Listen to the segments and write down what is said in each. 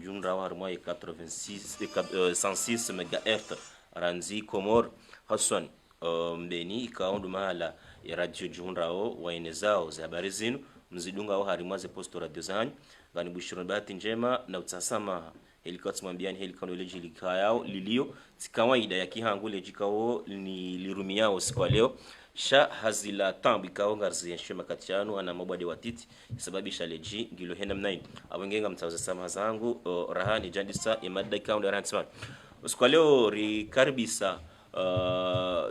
junra harma 106 MHz ranzi Komor Hassan mbeni ikaondu mahala ya radio junrao waenezao za habari zinu mzidunga au harima ze posto radio zanyu ngani bushiro bahati njema na utasama helikoti mwambiani helikano ile jilika yao lilio kawaida ya kihangule jikao ni lirumiao siku leo sha hazila tambi kaonga ziyeshwe makatiano ana mabwade watiti sababisha leji ngilo hena mnaini awengenga mtauza sama zangu rahani jandisa imada kaunde rantsman siku leo rikaribisa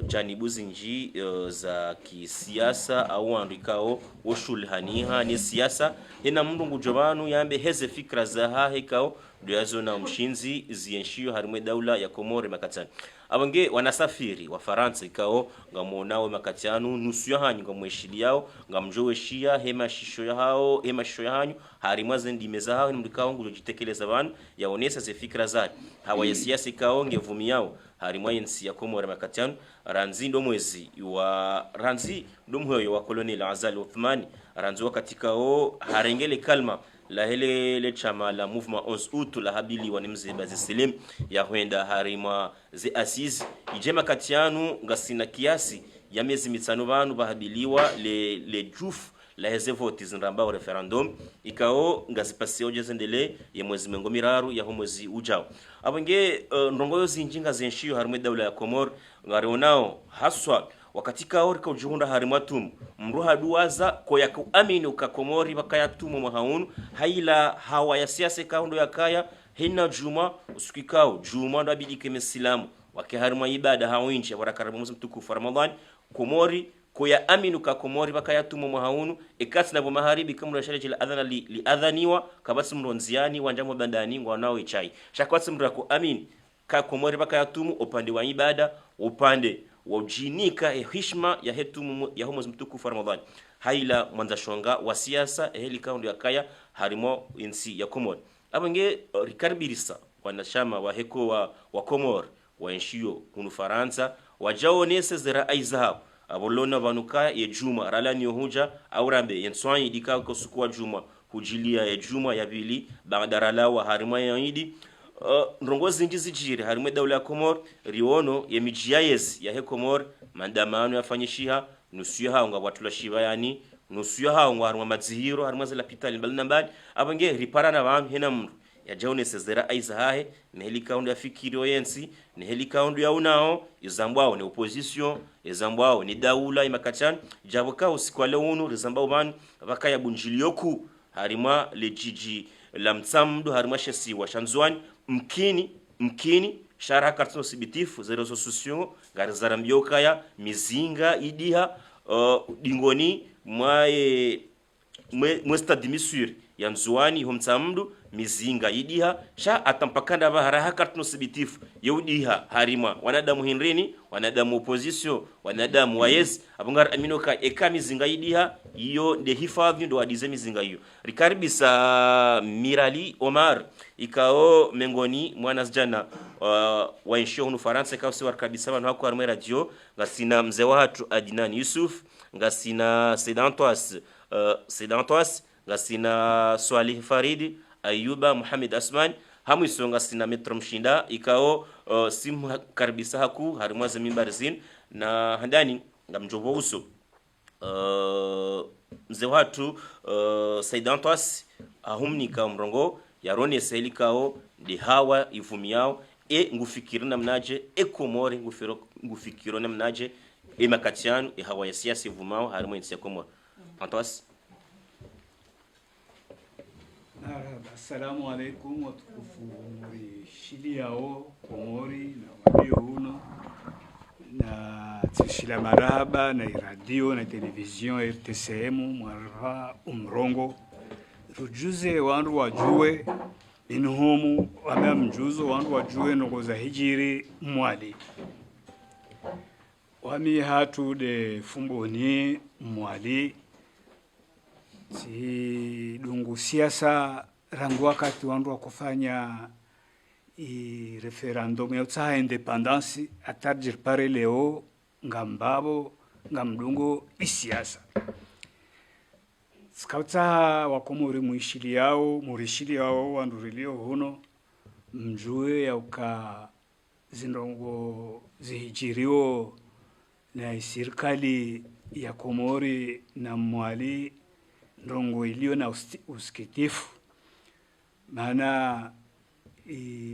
janibu zinji za kisiasa au andikao woshulhaniha ni siasa hena mndungu jobanu yambe heze fikra za hahekao ndio na mshinzi zienshio harimwe daula ya Komore makatani abange wanasafiri wa Faransa ikao ngamonao makatianu nusu ya hanyu ngamweshili yao ngamjowe shia hema shisho ya hao hema shisho ya hanyu harimwa zendi meza hao ni mdikao ngujitekeleza banu yaonesa ze fikra za hawa ya siasa ikao ngevumi yao harimwa yensi ya Komore makatianu ranzi ndo mwezi wa ranzi ndo mhoyo wa Colonel Azali Uthmani ranzi wakati kao harengele kalma la hele chama la mouvement 11 août la habili wanimze bazi selim ya huenda harima ze assises ijema katianu ngasina kiasi ya miezi mitano banu bahabiliwa le juf la heze vote zinramba referendum ikao ngazipasi oje zendele ya mwezi mengomiraru ya mwezi ujao abonge ndongoyo zinjinga zenshio harimwe daula ya Komor ngaronao haswa wakati kaorika ujuhunda harimatum mruha duwaza ko yakuamini ukakomori bakayatumu mahaunu haila hawa ya siasa kaundo ya kaya hina juma usikikao juma ndo abidike mesilamu wake harima ibada hawinchi warakarabu mwezi mtukufu Ramadhani Komori ko ya aminu kakomori bakayatumu mahaunu ikati na maharibi kamura shale la adhana li adhaniwa kabasi mronziani wanjamo bandani ngwanao ichai shakwatsi mrako amini kakomori bakayatumu upande wa ibada upande wajinika heshima ya hetumu ya mwezi mtukufu Ramadhani haila mwanza shonga wa siasa heli kaundi ya kaya harimo insi ya Komor abange rikaribirisa wanashama wa heko wa Komor wa enshio kunu Faransa wajaonese zera aizahab abolona vanuka ya juma ralani hoja aurambe yenswani dikao kosukuwa juma hujilia ya juma ya bili baada wa harima ya idi ndongozi njizi jiri harimwe daula ya Komor riono ya mijiayes ya he Komor mandamano yafanyishiha nusu ya hao ngabwatula shiba yani nusu ya hao ngwarwa mazihiro harimwe zela pitali mbali nambali abange riparana bam hena mru ya jaune sezera aizahe meheli kaundu ya fikiro yensi ne heli kaundu ya unao izambwao ne opposition izambwao ni daula imakachan jaboka usikwale unu rizambao ban bakaya bunjilioku harimwa lejiji la mtsamdu harimwa shesi wa shanzwani mkini shara kartino sibitifu za rezo sosio garizara mbioka ya mizinga idiha dingoni mwesta dimisuri ya nzuani humtsamdu mizinga idiha sha atampakanda bahara kartino sibitifu yeudiha harima wanadamu hinrini wanadamu opposition wanadamu wayes abungar aminoka eka mizinga idiha iyo de hifadhi ndo adize mizinga hiyo rikaribisa Mirali Omar ikao mengoni mwana zijana wa enshio hunu Faransa ikao siwa kabisa wanu haku harumwe radio ngasina mze watu Adinani Yusuf ngasina Sedantoas ngasina Swalih Faridi Ayuba Muhammad Asman hamu isonga sina Metro Mshinda ikao simu karibisa haku harumwa za mimbarizin na handani nga mjobo uso mze watu Saidantoas ahumnika mrongo yarone selikao ndi hawa ivumiao ngufikirina mnaje Komori ngufikirona mnaje makatianu hawa ya siasa ivumao harimo insi ya Komori Antoas. Assalamu alaikum watukufu muri yao Komori na wabio uno na tishila maraba na radio na television RTCM mwara umrongo rujuze wandu wajue inhumu wame mjuzo wandu wajue nogoza hijiri mwali wami hatu de fumboni mwali si dungu siasa rangu wakati wandu wakufanya referendum ya utsaha independence atarjir pare leo ngambabo ngamdungo isiasa Skautsa wakomori murishili yao wandurilio huno mjue ya uka zindongo zihijirio na serikali ya Komori na mwali ndongo iliyo na usikitifu. Maana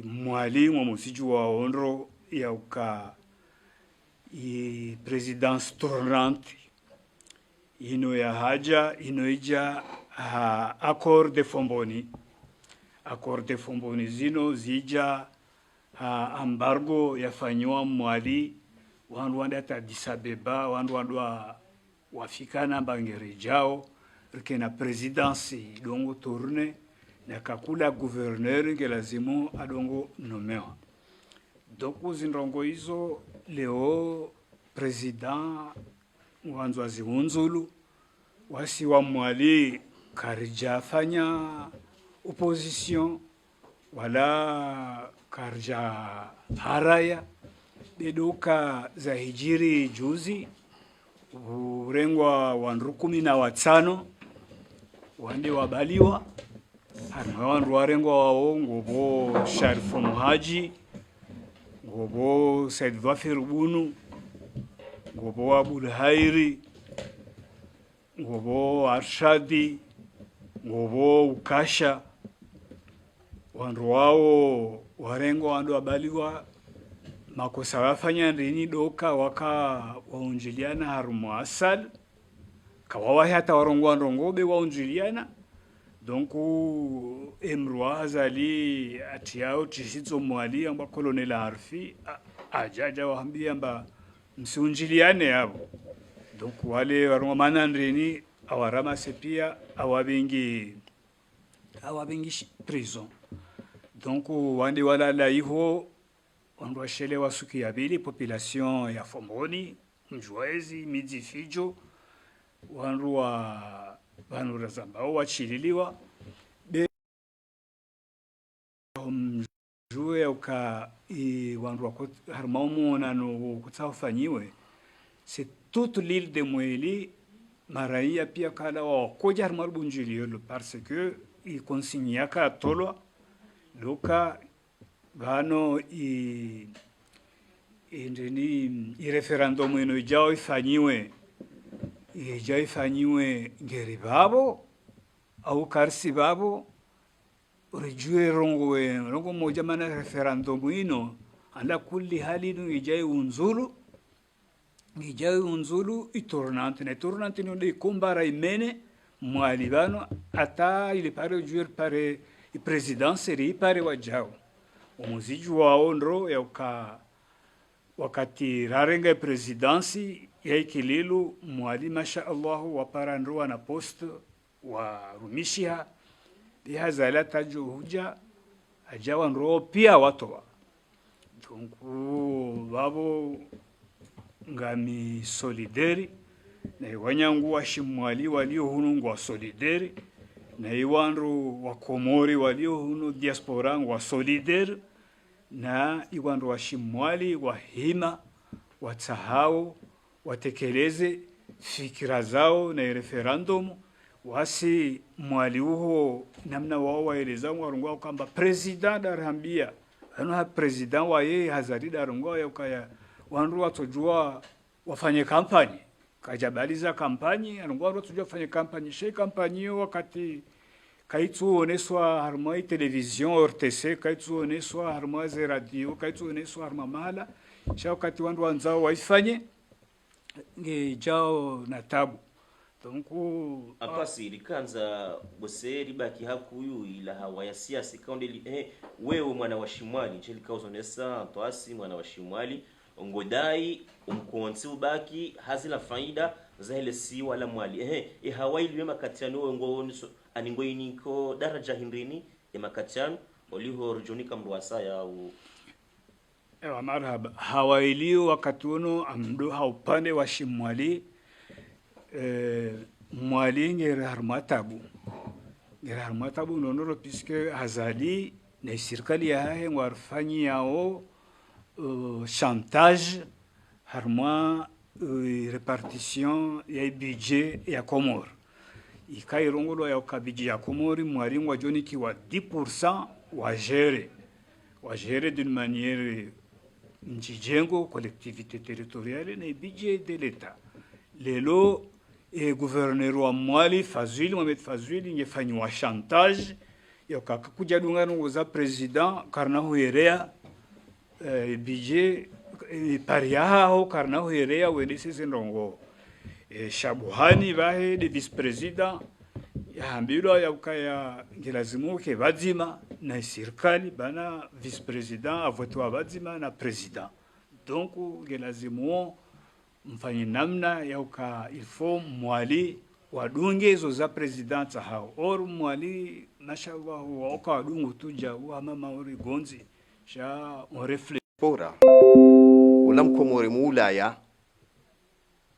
mwali mwamusiju wa ondro ya uka presidence tournante ino ya haja ino ija accord de Fomboni zino zija embargo yafanywa mwali wandu wanda ta Addis Abeba wandu wafikana bangere jao rikena presidency dongo tourne na kakula gouverneur ngelazimu adongo nomewa. Donc zindongo hizo leo president wanzu wa ziunzulu wasi wa mwali karija fanya opposition wala karja haraya beduka za hijiri juzi urengwa wandu 15 wande wabaliwa hana wandu warengwa wao ngobo Sharifu Muhaji ngobo Said Dhafir Bunu ngobo Abul Hairi ngobo Arshadi ngobo Ukasha wandu wao warengo wandu wabaliwa makosa wafanya ndini doka waka waunjiliana harumu asal kawawa hata warongo ndongobe waunjiliana donc emrwa azali atiao tishizo mwali amba colonel Harfi ajaja waambia amba msiunjiliane hapo. Donc wale warongo manandrini awarama sepia awabengi prison. Donc wande wala la iho wandu washele wasuki ya bili population ya Fomboni mjwezi miji fijo wandu wa banu razambao wachililiwa be mjue uka wandu wa harmaumu nanu kutsafanyiwe c'est toute l'île de Mweli maraia pia kala wa koja harmarubu njiliolo parce que i consignaka tolwa luka gano i referendum ino ijao ifanyiwe ngeri babo au karsi babo urejue rongo moja mana referendum ino ala kulli hali ino ijai unzulu itornante no de kumbara imene mwali bano ata ile pare ujue pare i presidence ri pare wajao umuziju wao ndro ya wakati rarenga presidency ya ikililu mwali masha Allah wapara ndro wana post wa rumishia biha zalata juhuja ajawa ndro pia watowa. Donc babo ngami solideri na iwanyangu washimwali walio hunu ngwa solideri na iwandu wa Komori walio hunu diaspora ngwa solideri na iwandu washimwali wa hima watsahau watekeleze fikira zao na referendum wasi mwali uho namna wao waeleza warungwa kwamba president arambia ana president wa yeye hazari darungwa yakaya wandu watojua wafanye kampani kajabaliza kampani arungwa watojua wafanye kampani she kampani wakati kaitsu oneswa harmoi television RTC kaitsu oneswa harmoi ze radio kaitsu oneswa harma mala sha wakati wandu wanzao waifanye ngejao na tabu. Donc apasi likanza boseri baki hakuyu ila hawa ya siasa kaundeli wewe mwana wa Shimwali ncheli kauzonesa toasi mwana wa Shimwali ngodai umkonsi ubaki hazila faida za ile si wala mwali hawaili wema katiano ngo aningoini ko daraja hindrini ya makatiano oliho rujonika mruasa ya marhaba hawaili wakati uno amdo haupande wa Shimwali mwali ngere harmatabu nonoro puisque hazali na serikali ya hahe warfanyi yao chantage harma répartition ya budget ya Komor ikairongolo ya ukabiji ya Komori mwalimu wa joni ki wa 10% wa gérer d'une manière njijengo collectivité territoriale na budget de l'État. Lelo gouverneur wa Mwali Fazili Mohamed Fazili ngefanywa chantage ya kakakuja dungano za president karna huerea budget pariaha ho karna huerea wedese ndongo shabuhani bahe de vice president ya hambilo ya ukaya ngelazimu ke bazima na serikali bana vice president avotwa bazima na president donc ngelazimu mfanyi namna ya uka il faut Mwali wadunge hizo za president hao or Mwali mashallah waka wadungu tuja wa mama uri gonzi sha orefle pora ulam Komori muulaya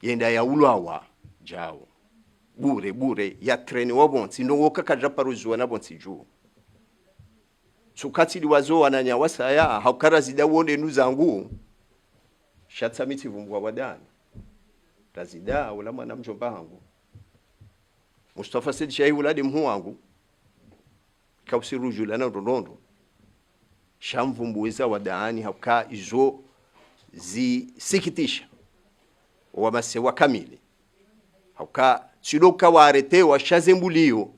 yenda ya ulawa jao bure ya treni wabonsi ndongo kakaja paruzwa na bonsi juu sukati liwazo wananya wasaya haukara zida wonde nuzangu shatsamiti vumbwa wadani razida wala mwana mjomba wangu Mustafa Said Shahi ulade mhu wangu kausiruju lana ndondo shamvumbuiza wadani hauka izo zisikitisha wa masewa kamili hauka sidoka warete wa shazembulio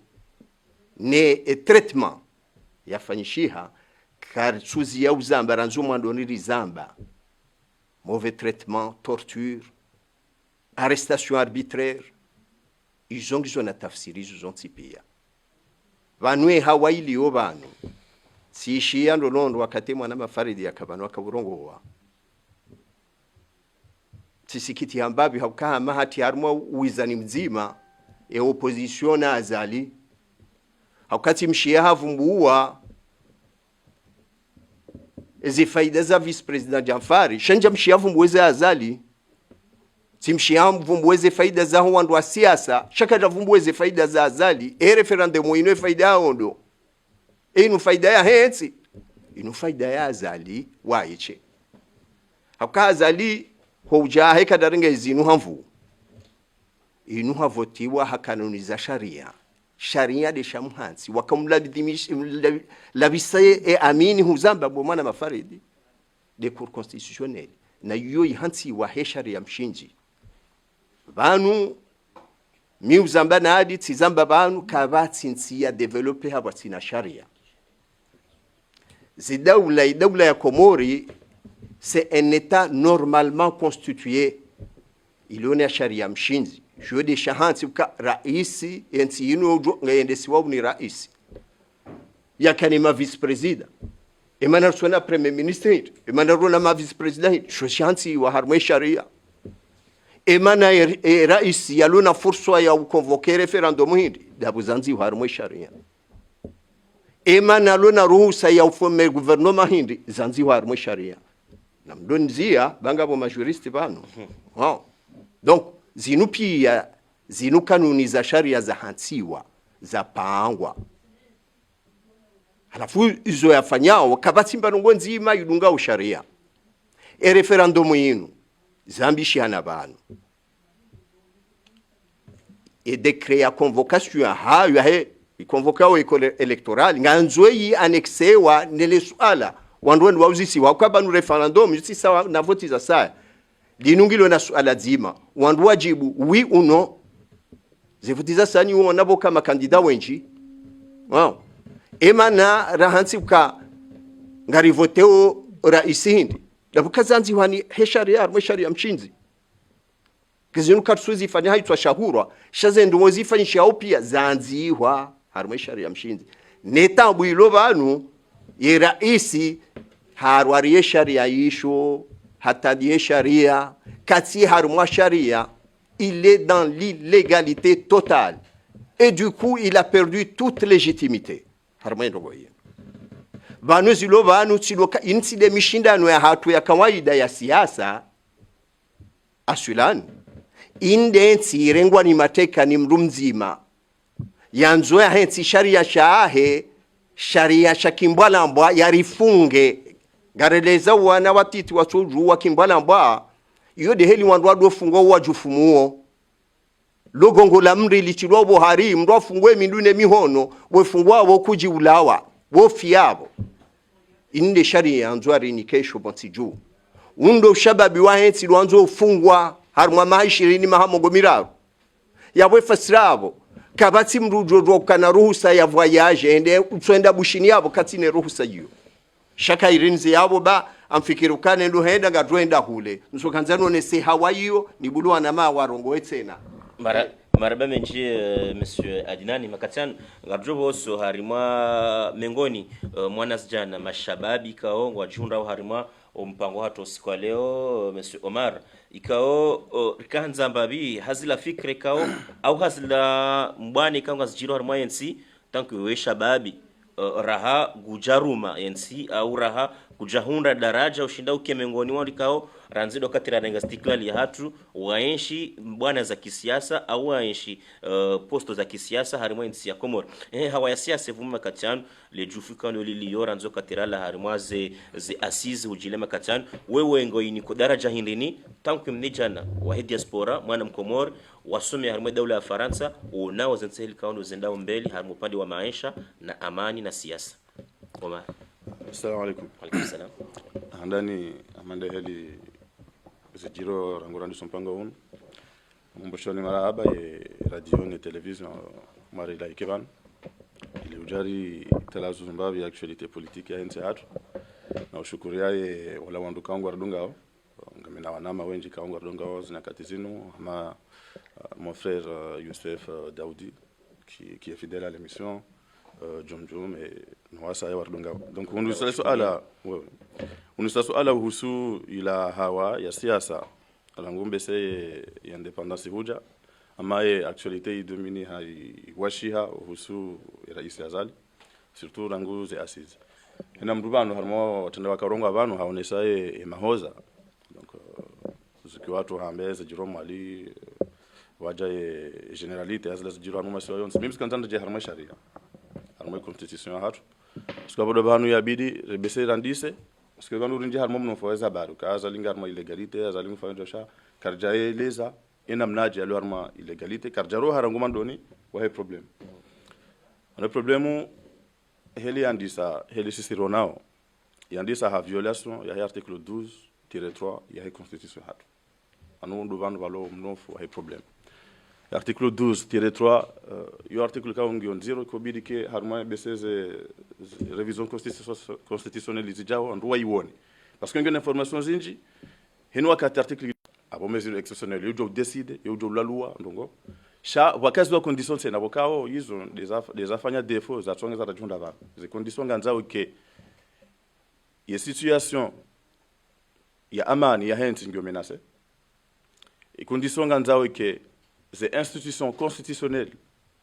ne traitement yafanyishiha karsuzi ya uzamba ranzo mwandoniri zamba mauvais traitement, torture, arrestation arbitraire, ils ont tafsiri pia. Vanwe hawaili yo vanu. Siishia ndolondo wakati mwana mafaridi ya kabano wakaburongowa. Tisikiti ambabi haukaha mahati harumwa uwizani mzima ya opposition na azali. Haukati mshia havumbuwa ezi faida za vice president Jamfari shanja mshia vumbuweze azali simshia vumbuweze faida za wandu wa siasa shaka vumbuweze faida za azali referendum ino faida ondo inu faida ya hensi inu faida ya azali waiche haka azali hoja heka daringa izinu hamvu inu havotiwa hakanuniza sharia de shamhansi wakamladimish labisaye amini huzamba bomana mafaridi de cour constitutionnelle na yoyi hansi wa sharia mshinji banu miuzamba na hadi tizamba banu kabatsinsi ya developer habatina sharia daula ya Komori c'est un état normalement constitué ilone sharia mshinji jode shahansi ka raisi ensi ino ngende siwabu ni raisi ya kanima vice president emana sona premier ministre emana rona ma vice president shahansi wa harmwe sharia emana raisi yalona fursa ya convoquer referendum hindi dabuzanzi wa harmwe sharia emana lona ruhusa ya uforme gouvernement hindi zanzi wa harmwe sharia namdonzia bangabo majuristi bano wow donc zinu pia zinu kanuni za sharia za hansiwa za paangwa halafu izo yafanyao kabatimba nongo nzima yudunga usharia referendum yinu zambishana banu décret ya convocation hayo he convocao école électorale nganzwe yi annexewa nele swala wandweni wauzisi wakabanu referendum yusisa na voti za saa linungilo na suala zima wandu wajibu oui ou non zivutiza sani wanabo kama kandida wenji wow emana rahansi ka ngari voteo raisi hindi dabukazanzi hani hesharia msharia mchinzi kizinu katsuzi fanya haitwa shahura shazendo mozifa nshao pia zanziwa harmwe sharia mchinzi neta bwilo banu ye raisi harwari sharia yisho hatadie sharia kati harmwa sharia il est dans l'illégalité totale et du coup il a perdu toute légitimité harmwa ndogoye banu zilo banu tsiloka inside mishindano ya hatu ya kawaida ya siasa asulani inde ntsirengwa ni mateka ni mrumzima yanzo ya hensi sharia shahe sharia shakimbwalambwa yarifunge gareleza wana watiti wasuju wakimbwalambwa iyo de heli wandu wadofungwa wajufumuo logongo la mri lichilwa bohari mndo afungwe mindune mihono wefungwa wo kuji ulawa wo fiabo inde sharia anzwari ni kesho bonsiju undo shababi wa hensi lwanzo ufungwa harumwa mahishiri mahamogo miraro yabwe fasirabo kabati mrujo kana ruhusa ya voyage ende utwenda bushini yabo katine ruhusa hiyo shaka irinzi yabo ba amfikirukane ndo henda ngadwenda hule nsokanzano ne se hawayo ni bulwa na ma warongo etena maraba menji monsieur Adinani makatian ngadrobo so harima mengoni mwana sijana mashababi kao wajunda harima mpango hato siku leo monsieur Omar ikao rikanza mbabi hazila fikre kao au hazila mbani kao ngazijiro harima yensi tanku we shababi raha gujaruma yensi au raha kujahunda daraja ushinda uke mengoni wao likao ranzido katira renga stiklali ya hatu waenshi bwana za kisiasa au waenshi posto za kisiasa harimo nsi ya Komoro hawa ya siasa vuma katiano le jufika no liliyo ranzo katira la harimo ze assise ujilema katiano wewe ngo iniko daraja hindini tanku mnijana wa diaspora mwana mkomoro wasome harimo daula ya Faransa unao zenseli kaundo zendao mbele harimo pande wa maisha na amani na siasa. Omar. Assalamu alaikum. Alaikum salam. Handani amanda heli zejiro rangurandi sompanga un mboshoni marahaba ye radio ne television mari la ikeban ili ujari talazu Zimbabwe actualité politique ya nchi yetu na ushukuria ye wala wandu kaungu ardungao ngamina wanama wengi kaungu ardungao zinakati zinu ama mon frère Youssef Daoudi qui est fidèle à l'émission Jom et Nwasa Wardunga. Donc unisa suala husu ila hawa ya siasa rangumbe se ya independence huja ama actualité domini hai washiha husu rais Azali surtout rangu ze assise ina mrubano harmo watenda wakaronga abantu haonesa mahoza donc zuki watu hambeze Jerome Ali waja generalité azla zijiro anuma sio yonse mimi sikantanda je harmo sharia harmo constitution hatu sikabo banu yabidi rebese randise parce que banu rinji harmo mno faweza baru kaza linga harmo illegalité azali mfanya dosha karjaye leza ina mnaji alo harmo illegalité karjaro haranguma ndoni wa he problem le problème heli andisa heli sisironao yandisa ha violation ya article 12-3 ya constitution hatu anu ndo banu balo mnofu wa he problem article 12-3 yo article ka ongi on zero ko bidike harma beseze révision constitutionnelle zijao ndo waione parce que ngene information zinji hino wakati article abo mesure exceptionnelle yo décide yo la loi ndongo sha wakazi wa conditions c'est nabokao hizo des afanya défaut za tsonga za junda ba ze conditions nganzao ke ye situation ya amani ya henti ngio menace e conditions nganzao ke les institutions constitutionnelles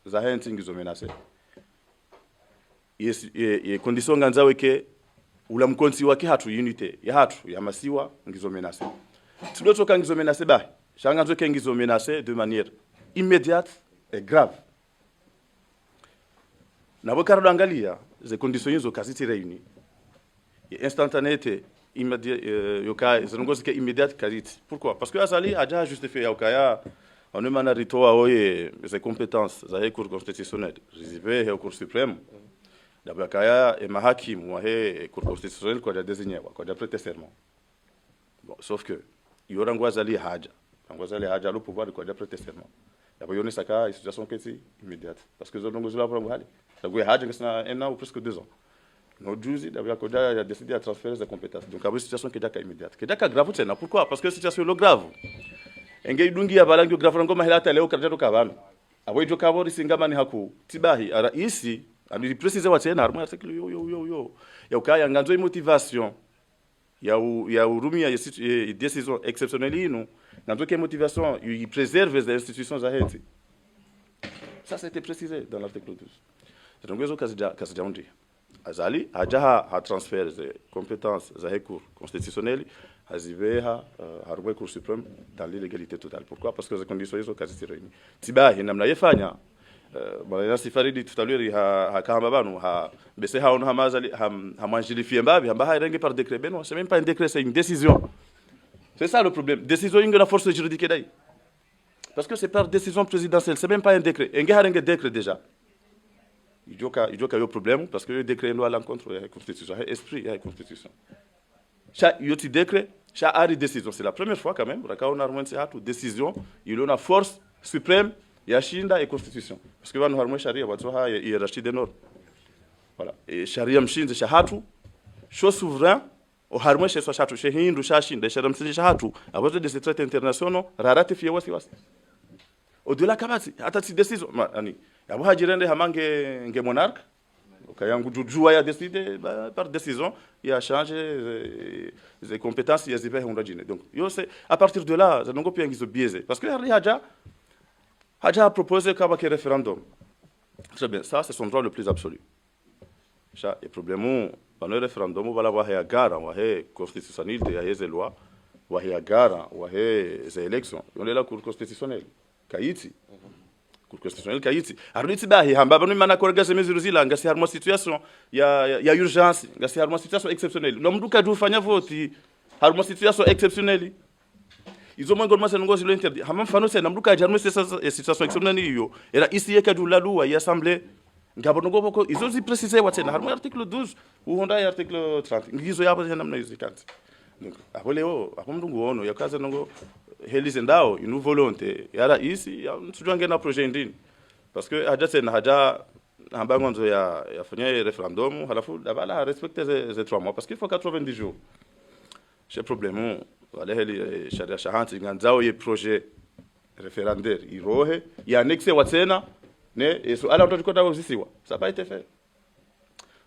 za henti ngizo menace ye condition nganzawe ke ula mkonsi wake hatu unité ya hatu ya masiwa ngizo menace tudotoka ngizo menace ba shanga zoke ngizo menace de manière immédiate et grave na bokardo angalia ze conditions hizo kasiti réunies et instantanéité immédiate yoka zongozi ke immédiate kasiti pourquoi parce que Azali a déjà justifié yokaya on emana ritoa oye ses compétences za cour constitutionnelle réservées au cour suprême d'abord kaya et mahakim wa he cour constitutionnelle kwa désigné kwa prêter serment bon sauf que yorangwa Azali haja le pouvoir kwa prêter serment d'abord yone saka situation kesi immédiate parce que zongo zula pour hali d'abord haja kesna un an ou presque 2 ans no juzi d'abord ko a décidé à transférer ses compétences donc avec situation qui est immédiate qui est grave c'est pourquoi parce que situation lo grave engei dungi ya balangio grafana ngoma helata leo karjato kabano aboijo kabori singamani haku tibahi isi ani precise wa tena armo article yo ya ukaya nganzo motivation ya urumia ya décision exceptionnelle ino nganzo ke motivation il préserve les institutions za heti ça c'était précisé dans l'article 12 donc ezo kasija undi Azali hajaha ha transfert des compétences za cour constitutionnelle haziveha harwe cour suprême dans l'illégalité totale. Pourquoi? Parce que les conditions sont quasi réunies. Tibahi namna yefanya bwana Sifaridi tout à l'heure ha kamba banu ha bese ha ono hamazali ha manjilifie mbabi hamba ha renge par décret beno c'est même pas un décret c'est une décision. C'est ça le problème. Décision inga la force juridique dai. Parce que c'est par décision présidentielle, c'est même pas un décret. Il y a un décret déjà. Il y a un problème parce que le décret est à l'encontre de la Constitution, il y a esprit, il y a la Constitution. Chaque décret, chaque décision, c'est la première fois quand même, on a une décision, il y a une force suprême, il y a la Constitution. Parce que nous avons une charia, il y a une hiérarchie des normes. Voilà. Et charia, c'est chahatu, chose souverain, au harmon chez chahatu, chez hindu, chachin, des charam c'est chahatu, à cause des traités internationaux, ratifié wasi. Au-delà kabati, hata si décision, ani, ya bo hajirende hamange monarque, kayangu jujua ya décider par décision, il a changé les compétences, il y a zibé honrajine. Donc, yo c'est à partir de là, ça n'ongo bien qu'ils biaisé parce que Hadja a proposé qu'un référendum. Très bien, ça c'est son droit le plus absolu. Ça le problème dans le référendum, on va l'avoir à gara, on va constitutionnalité, il y a des lois, on va gara, on va des élections. On est là cour constitutionnelle. Kaiti. Cour constitutionnelle Kaiti. Alors ici bah il hamba banu mana korga ces mesures là, ngasi harmo situation, il y a urgence, ngasi harmo situation exceptionnelle. L'homme du fanya vote, harmo situation exceptionnelle. Ils ont manqué de masse n'ongo sur l'interdit. Hamam fano c'est namduka harmo situation exceptionnelle yo. Et là ici il y a kadou la loi, il y a assemblée. Ngabongo boko ils ont dit préciser what c'est harmo article 12 ou honda article 30. Ngizo ya ba namna yuzikati. Donc après ndungu ono yakaza nongo helize ndao inu volonté yara isi tujwange na projet ndini parce que haja tena haja hamba ngonzo ya fanya référendum halafu dabala respecter ces 3 mois parce qu'il faut 90 jours c'est problème wala heli sharia shahanti nganzao ye projet référendaire irohe ya annexe watsena ne eso ala utakota uzisiwa ça pas été fait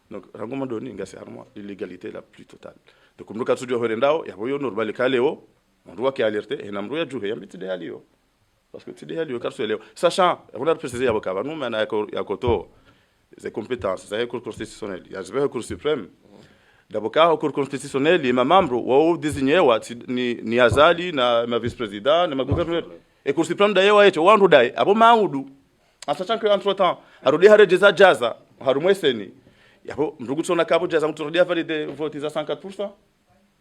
donc rangoma doni ngasi harmo l'illégalité la plus totale donc mruka studio horendao ya boyo normal kaleo on qui alerté et namro ya juhe yambiti de halio parce que tu de halio car c'est sachant on a précisé ya bokaba nous mais ya koto les compétences ça est cour constitutionnelle ya zbe cour suprême d'aboka cour constitutionnelle les membres wao désigné wa ni azali na ma vice-président na ma gouverneur et cour suprême d'ailleurs wa eto wandu dai abo maudu en sachant que entre temps arudi hare jaza harumweseni yabo ndugu tsona kabo jaza mturudi valide vote za 104%.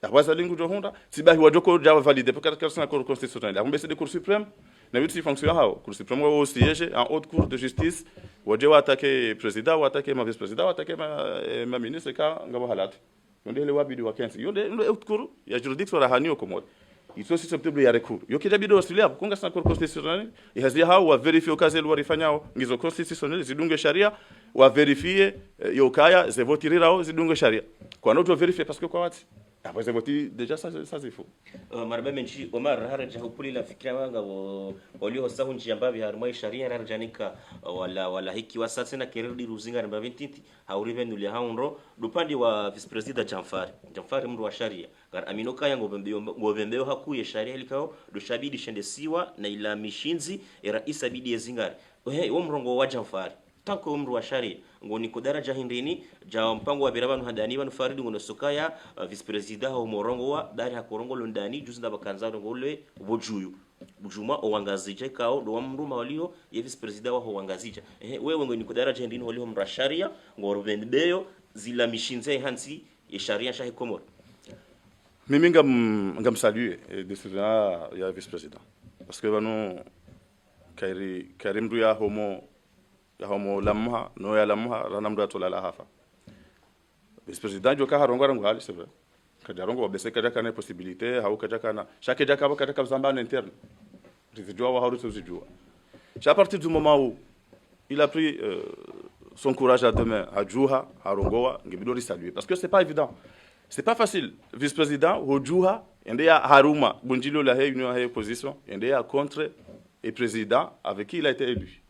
Après lingu johunda sibahi wajoko java validé pour que la cour constitutionnelle on baisse de cour suprême na vite fonctionne hao cour suprême au siège en haute cour de justice waje attaquer président ou attaquer ma vice-président ou attaquer ma ministre ka ngabo halati onde le wabidi wa 15 yonde haute cour ya juridiction la hani au Comore ils sont susceptibles ya recours yo kidabidi wasilia kunga sa cour constitutionnelle et hazi hao wa vérifier au kazi lwa rifanyao ngizo constitutionnelle zidunge sharia wa vérifier yo kaya ze votirira zidunge sharia kwa noto vérifier parce que kwa wati après c'est voté déjà ça c'est faux maraba menchi Omar haraja hukuli la fikra wanga walio sahu nchi ambavi harmai sharia harajanika wala hiki wasatse na kerudi ruzinga namba 20 haurive nduli haunro dupandi wa vice president Jamfari mru wa sharia gar aminoka yango bembeo hakuye sharia likao do shabidi shendesiwa na ila mishinzi era isa bidi ezingari wo mrongo wa Jamfari tanko umru wa sharia ngoni ko daraja hindini ja mpango wa birabanu hadani banu faridi ngono sokaya vice president ho morongo wa dari hakorongo londani juzinda bakanza ngole bojuyu bujuma owangazije kao do wamruma walio ye vice president wa owangazije wewe ngoni ko daraja hindini walio mrasharia ngoro bendeyo zila mishinze hansi ye sharia shahi Komoro mimi ngam saluer décision ya vice president parce que banu karim du ya homo lamha no ya lamha ranamdu to la hafa vice président joka harongo rango hali c'est vrai kada rongo obese kada kana possibilité ha ukada kana chaque jaka kada ka zamba en interne résiduo wa haru résiduo à partir du moment où il a pris son courage à deux mains à Djouha à Rongoa ngibidori saluer parce que c'est pas évident c'est pas facile vice président au Djouha ende ya haruma bunjilo la union à opposition ende ya contre et président avec qui il a été élu.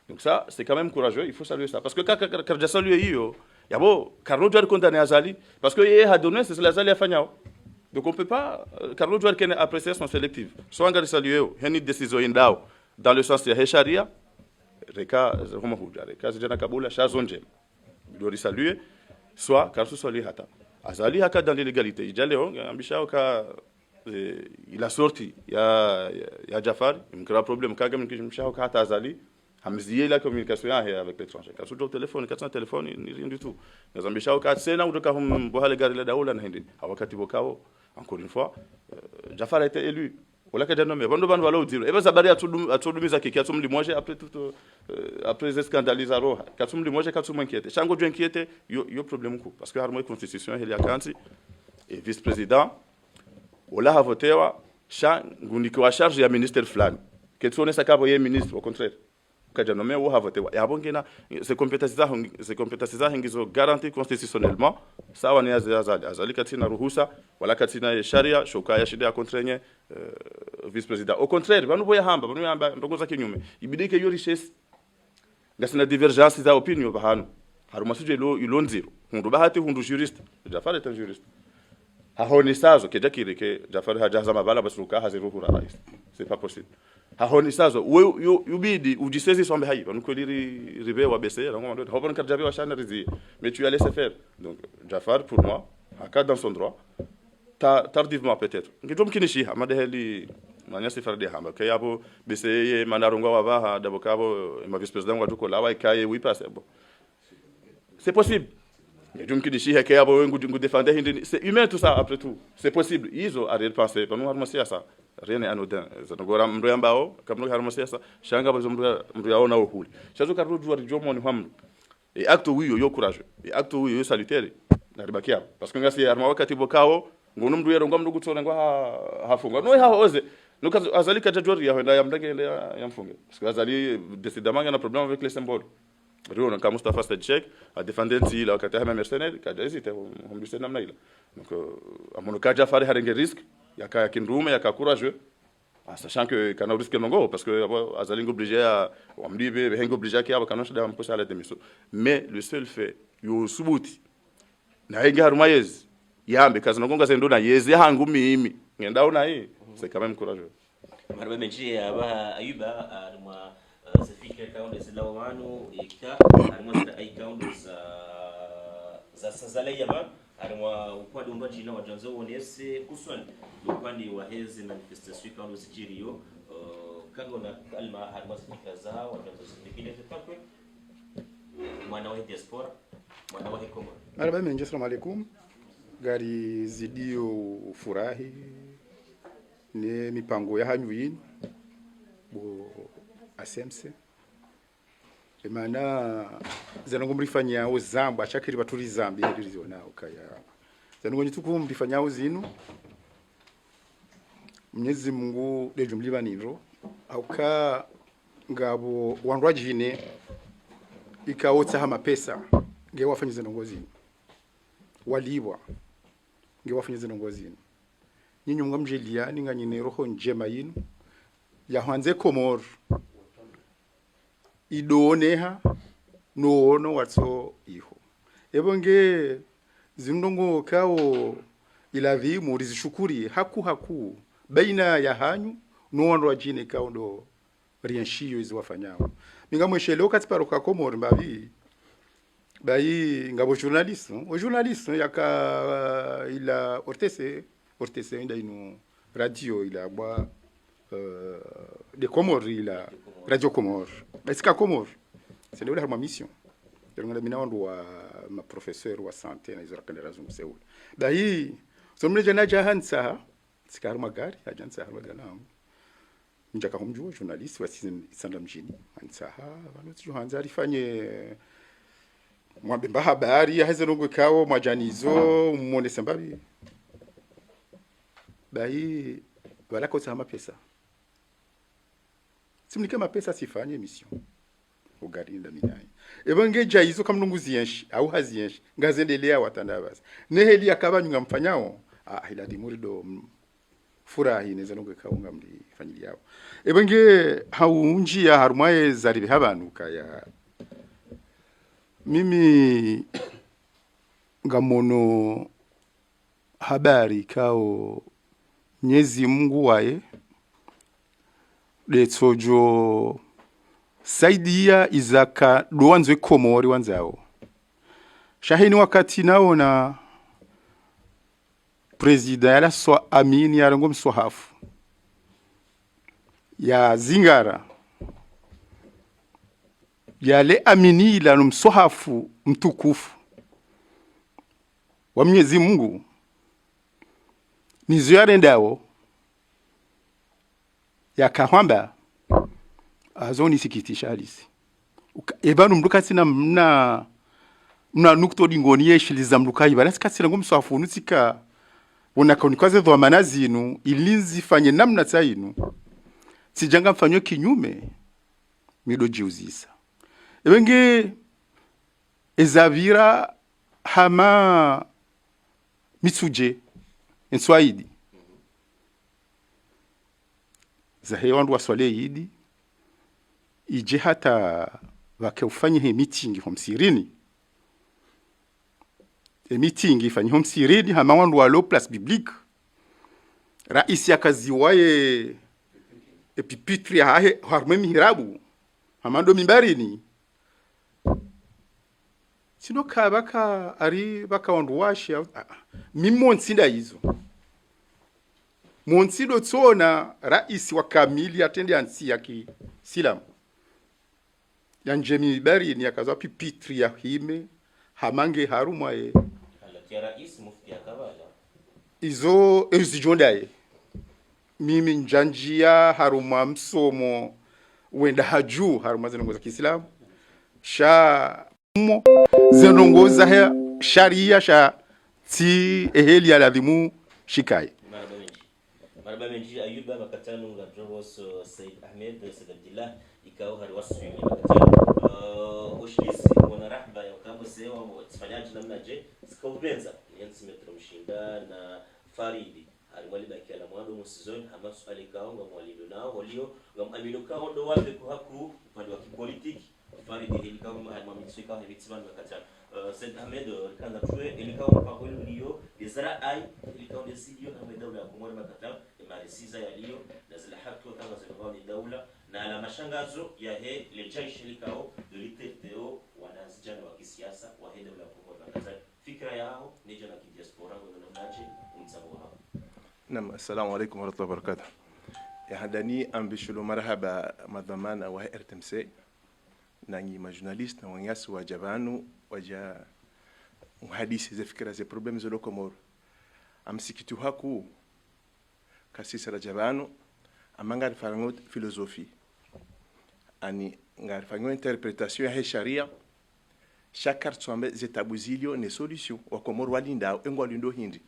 Donc ça, c'est quand même courageux, il faut saluer ça. Parce que quand j'ai salué, il y a beau, Carlo doit condamner Azali, parce qu'il a donné, c'est l'Azali à Fanyao. Donc on ne peut pas, Carlo doit apprécier son sélectif. Soit on a salué, il y a une décision dans le sens de la Sharia, Reka, Zidjana Kaboula, Chazonjem. Il doit saluer, soit Carlo Soli Hata. Azali Haka dans l'illégalité. Il a sorti, il y a Jafar, il y a un problème, il y a Azali. Hamziye la communication avec l'étranger. Quand tu as téléphone, quand tu as téléphone, rien du tout. Nous avons déjà eu c'est là où nous avons boire les gars la daoula n'hindi. Awakati bokao. Encore une fois, Jafar a été élu wala ka janome bando bando wala udiro eba zabari atudumiza kiki atumli moje après tout après ces scandales roha katumli moje katumwa inquiété chango jo inquiété yo problème ko parce que harmo constitution il y a kanti et vice président wala havotewa ngundi kwa charge ya ministère fulani ketone sakabo ye ministre au contraire kaja nommé ou havotewa ya bongena ces compétences za hingizo garanties constitutionnellement sawa ni azali katina ruhusa wala katina sharia shoka ya shida ya contraigner vice président au contraire banu boya hamba ndogoza kinyume ibidike yo richesse ngasina divergence za opinion bahanu haruma suje ilo nziro hundu bahati hundu juriste Jafar est un juriste hahoni sazo keja kireke Jafar hajaza mabala basuka haziruhura rais c'est pas possible hahoni sazo ubidi ujisezi sombe hayi banukoliri ribe wa BCR ngomando hobon ka jabe wa shana rizi mais tu as laissé faire donc Jafar pour moi a dans son droit tardivement peut-être ngidom kinishi amadeheli manya sifarde hamba kayabo BCR manarungwa wabaha dabokabo ma vice président wa tuko lawa ikaye oui passe bon c'est possible ngidom kinishi kayabo wengu défendre hindi c'est humain tout ça après tout c'est possible izo a repenser pour nous harmo siasa rien n'est anodin zanogora mndo yambao kamno harmo siasa shanga bazo mndo yaona ohuli chazo karro joueur jomo ni hamno et acte wiyo yo courageux et acte wiyo yo salutaire na ribakia parce que ngasi harmo wakati bokao ngono mdu yero ngomdu gutsona ngo hafunga no ha oze no azali ka joueur ya henda yamdage ya mfunge parce que azali décidément il a un problème avec les symboles Riona ka Mustafa Stedchek a défendu si la wakati hama mercenaire ka hésité on lui namna ila donc amono ka Jafari harenge risque yaka kindume yaka courageux sachant que kana risque nongo parce que azali obligé à amdibe hengo obligé à kiaba kana shida mposa la démission mais le seul fait yo subuti na inga harumayez yambe kazi nogonga sendo na yezi hangu mimi ngenda una hii c'est quand même courageux marba menji aba ayuba arma zafika kaunde zilawanu ika arma zina ay kaunde za sazalaya ba arma ukwadi umbaji na wajanzo wonese kuswan ukwadi wa hezi manifestation kaunde zichiriyo kango na kalma arma zifika za wajanzo zikile tepakwe mwana wa diaspora mwana wa hekoma marba menji assalamu alaikum gari zidio furahi ni mipango ya hanyu yini bo asemse emana zanongo mrifanya o zamba achakiri baturi zambi ndiriziona ukaya zanongo nitukumrifanya o zinu Mwenyezi Mungu lejo mlibaniro auka ngabo wandwajine ikaotsa hama pesa ngewafanya zanongo zinu waliwa ngewafanya zanongo zinu nyinyi ngamjelia ninganyine roho njema yinu ya hanze Komor idoneha no watso iho ebonge zindongo kao ilavi muri zishukuri haku baina ya hanyu no wando wajine kao ndo rienshiyo izwafanyao mingamweshelo katiparo ka Komor mbavi bai ngabo journaliste yaka ila ortese inda inu radio ila bwa de Comores ila radio Comores basika Comores c'est là ma mission donc mina wandu wa ma professeur wa santé na izora kandera zungu seul bai somle jana jahansa sikar magari ajansa harwagana njaka humjua journaliste wa sanda mjini ansaha vanoti johanza alifanye mwambemba habari hazenongo kao mwajanizo mwone sambabi bai wala kwa sama pesa simulike mapesa sifanye mission ugari nda minai ebonge jaizo kamnungu zienshi au hazienshi ngazendelea watanda basi neheli akabanywa ngamfanyao ila dimurido furahi neza nongo kaunga mli familia yao ebonge haunji ya harumaye zaribe habanu kaya mimi ngamono habari kao Mwenyezi Mungu wae letsojo saidia izaka duanzwe Komori wanzao shahini wakati naona president yala so amini ya ngo msohafu ya zingara yale amini ila msohafu mtukufu wa Mwenyezi Mungu nizo yarendao ya kahwamba azoni sikitisha halisi ebanu mduka sina mna nukto dingoni yeshiliza mduka ibana sikatsira ngomswafu nutsika wona kauni kwaze dho manazinu ilinzi fanye namna tsainu sijanga mfanyo kinyume mido jiuzisa ebenge ezavira hama mitsuje enswaidi zahe wandu waswale yidi ije hata wakeufanye he meeting homsirini meeting ifanye homsirini hama wandu walo place publique raisi akaziwaye epipitri hahe harme mihirabu hamando mimbarini sino kabaka ari baka wandu washe mimo nsinda hizo Monsido tsona raisi wa kamili atende ansi yaki silam. Ya njemi bari ni akazwa pipitri ya hime hamange harumwa ye. Halakia raisi mufti ya kabala. Izo ezijondaye. Mimi njanjia harumwa msomo wenda haju harumwa zenongoza kisilamu. Sha mo zenongoza ya sharia sha ti eheli ya ladhimu shikai. Marba menji ayuba makatanu nga Jovos Said Ahmed Said Abdullah ikao hari waswimi makatanu ushilisi wana rahba ya kabo sewa tsifanyaji namna je sikaubenza yansi metro mshinda na Faridi hari mwali baki ala mwado musizoni hamasu alikao nga mwalido nao holio nga amino kao ndo wape kuhaku upande wa kipolitiki Faridi ilikao mamitswika hivitsibani makatanu Said Ahmed kanza tuwe ilikao mpako liyo dezara ai ilikao desidio na medaula ya kumwari makatanu marisiza yaliyo na zile haki kama zilikuwa ni daula na ala mashangazo ya he le jaishi likao liteteo wanazijana wa kisiasa wa he daula kwa kaza fikra yao ni jana kidiaspora na mnaje mtsango hao. Naam, assalamu alaykum wa rahmatullahi wa barakatuh. Ya hadani ambishulo marhaba madhamana wa RTMC na nyi majournalist na wanyasi wa jabanu waja muhadisi za fikra za problem za Komoro amsikitu haku kasisa rajabano amanga rifanyo philosophie ani ngarifanyo interpretation ya sharia chaque tsombe zetabuzilio ne solution wa Komoro walinda engwalindo hindi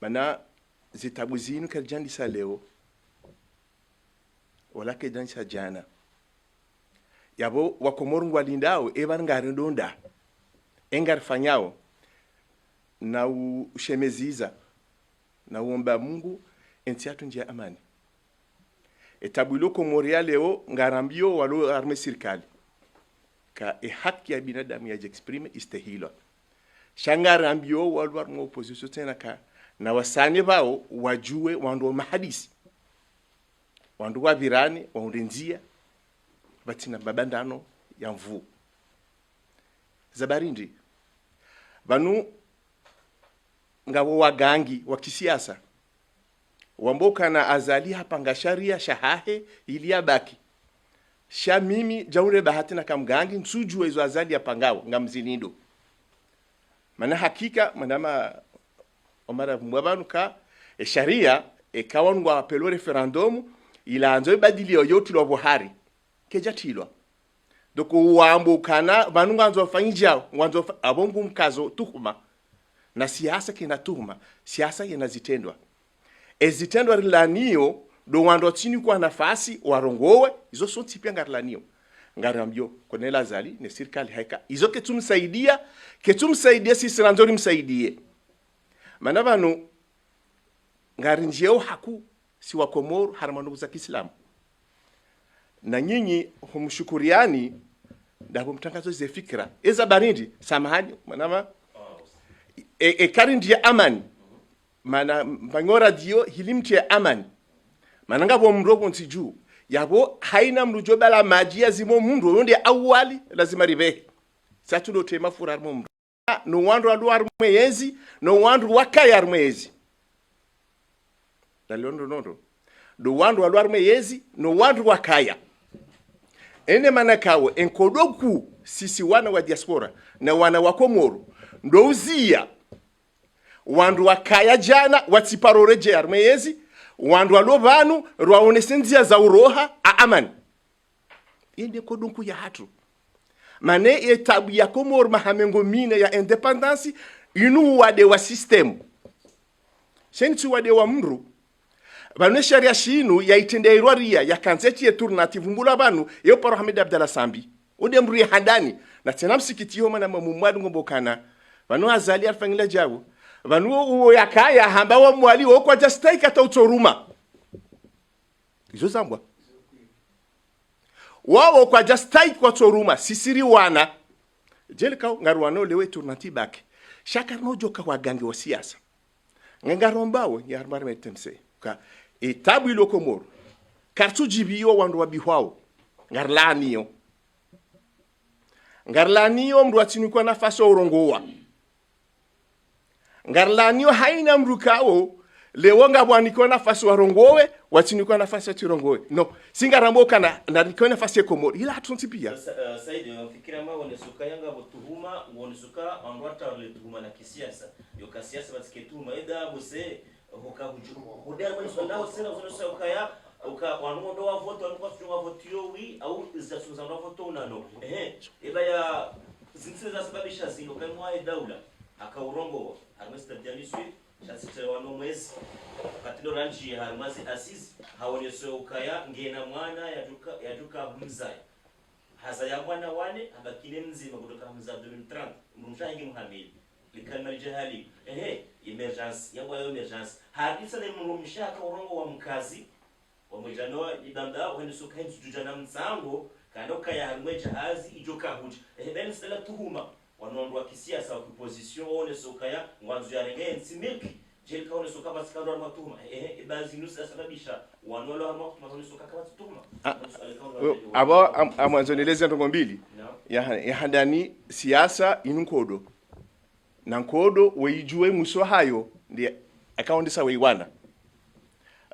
bana zetabuzinu kerjandi sa leo wala ke dan sa jana yabo wa Komoro ngwalindao eban ngarindonda engarfanyao na ushemeziza na uomba Mungu entiatu njia amani etabulo Komoria leo ngarambio walo arme serikali ka haki ya binadamu ya exprime istehilo shangarambio walo arme opposition tena ka na wasane bao wajue wando mahadisi wando wa virani waundenzia batina babandano ya mvu zabarindi banu ngabo wagangi wa kisiasa wamboka na azali hapanga sharia shahahe ilia baki sha mimi jaure bahati na kamgangi nsujue hizo azali hapangao ngamzinindo mana hakika manama omara mwabanu ka sharia ekawangwa apelo referendum ila anzo badilio yote lo Buhari kejatilwa doko wambukana banu nganzo fanyijao nganzo abongu mkazo tuhuma na siasa kina tuhuma siasa yanazitendwa ezitendwa rilanio do wando chini kwa nafasi warongowe izo sonti pia ngaranio ngarambio konela zali ne serikali haika izo ketumsaidia sisi ranzori msaidie mana banu ngarinjeo haku si wa Komoro haramano za Kiislamu na nyinyi humshukuriani ndabo mtangazo ze fikra eza barindi samahani manama karindi ya amani mana bangora dio hilimti ya amani mana ngabo mrogo ntiju yabo haina mrujo bala majia zimo mundu yonde awali lazima ribe satudo tema fura mumru no wandu aluar mwezi no wandu wakaya mwezi dalondo nondo do wandu aluar mwezi no wandu wakaya ene manakawe enkodoku sisi wana wa diaspora na wana wa Komoro ndo uzia wandu wakaya jana watiparore je armeyezi wandu alo vanu rwaonese njia za uroha a amani ende kodunku ya hatu mane etabu ya Komoro mahamengo mine ya independence inu wade wa system shentu wade wa mru banu sharia shinu ya itendeirwa ria ya kanzeti alternative mbula banu yo paro Hamid Abdallah Sambi ode mru ya handani na tena msikiti yo mana mumwadu ngombokana banu azali alfangila jabu banu uwo yakaya hamba wa mwali wo kwa just kata utoruma izo zambwa wao kwa just kwa toruma sisiri wana jelika ngarwano lewe turnatibake shaka nojo ka wagangi wa siasa ngarombawo ya armar metemse ka etabu ilo Komoro kartu jibiyo wandu wabihwao ngarlaniyo mru atinikwa nafasi urongowa ngarlaniyo haina mru kawo lewo ngabwaniko nafasi warongowe watinikwa nafasi atirongowe no singarambo kana na niko nafasi ya Komoro ila hatunti pia Saidi fikira ma wonesuka yanga botuhuma wonesuka andwata le tuhuma na kisiasa yo kasiasa batiketuhuma eda bose hoka hudar bali sondao sena wonesuka ukaya uka wanondo wa voto walikuwa tunga votio wi au za suzana voto unano ila ya zinse za sababisha zino kama daula akaurongo armesta jaliswi chasite wano mwezi katilo ranchi harmazi asis haoneso ukaya ngena mwana yaduka mzai hasa ya mwana wane abakile mzima kutoka mza 2030 mumshangi Muhammad likalma jahali emergence yabo ya emergence hadisa le mumshaka urongo wa mkazi wa mjano idanda wende suka hindu jujana msango kandoka ya harmwe jahazi ijoka huja ben sala tuhuma wanondo wa kisiasa wa position one suka ya ngwanzo ya renge nsimilki jelika one suka basikando wa tuhuma bazi nusa sababisha wanolo wa mahuma suka kama tuhuma abo amwanzoneleza ndongo mbili ya handani siasa inunkodo na nkodo weijue muso hayo ndiye akaondesa weiwana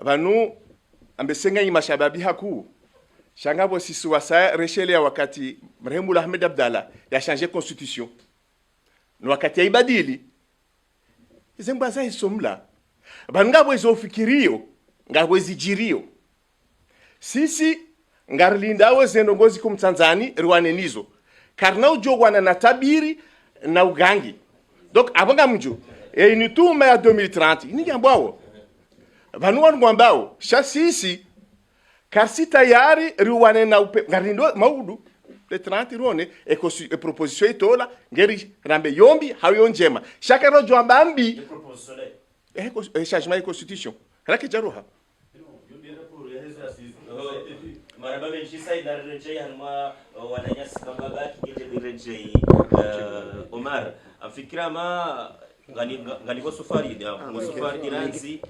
banu ambesenga imashababi haku shangabo sisi wasa reshelea wakati marehemu Ahmed Abdallah ya changer constitution no wakati ibadili izemba za isomla bangabo izofikirio ngabo zijirio sisi ngarlindawo zenongozi kumtanzani rwanenizo karna ujogwana na tabiri na ugangi donc abanga mjo ni tuma ya 2030 ni jambo banu ngwambao sisi kasi tayari riwane na upe ngarindo maudu le 30 rone e proposition itola ngeri rambe yombi hayo njema shaka rojo ambambi changement de constitution raki jaruha maraba benchisa ila rejea hanma wananyasi kama baki ile rejea Omar afikira ma ngani ko safari da safari diranzi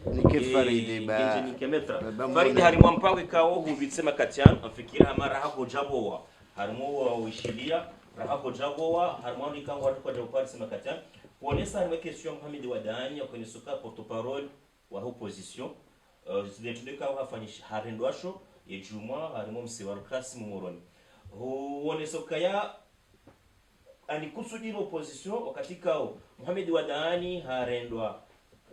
Faridi ba ni kemetra Faridi harimo mpango ikawo hubitsema katian afikira mara hako jabowa harimo wa wishilia rahako jabowa harimo ikango watu kwa jopari sema katian kuonesa harimo question Mohamed Wadani akoni suka porte-parole wa opposition zilitundika hafanyisha harendwasho yejuma harimo msiwaru Kasim Moroni huonesa kaya anikusudira opposition wakati kao Mohamed Wadani harendwa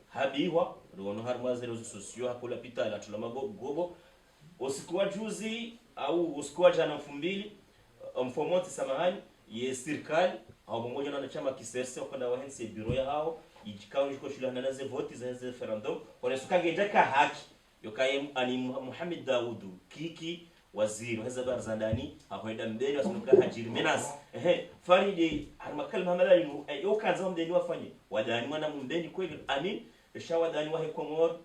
habiwa rono harmaze rezo sosio hakola pitala tulama gogo usikuwa juzi au usikuwa jana 2000 mfomoti samahani ye serikali au pamoja na chama kisese wakanda wahense biro ya hao ijikao niko shule na naze voti za referendum wanasuka ngejaka haki yokaye ani Mohamed Daudu kiki waziri wa zabar zandani akwenda mbele wasunuka hajiri menas Faridi harmakal Muhammad yo kaza mdeni wafanye Wadani mwana mdeni kweli ani shawadani wa Komoro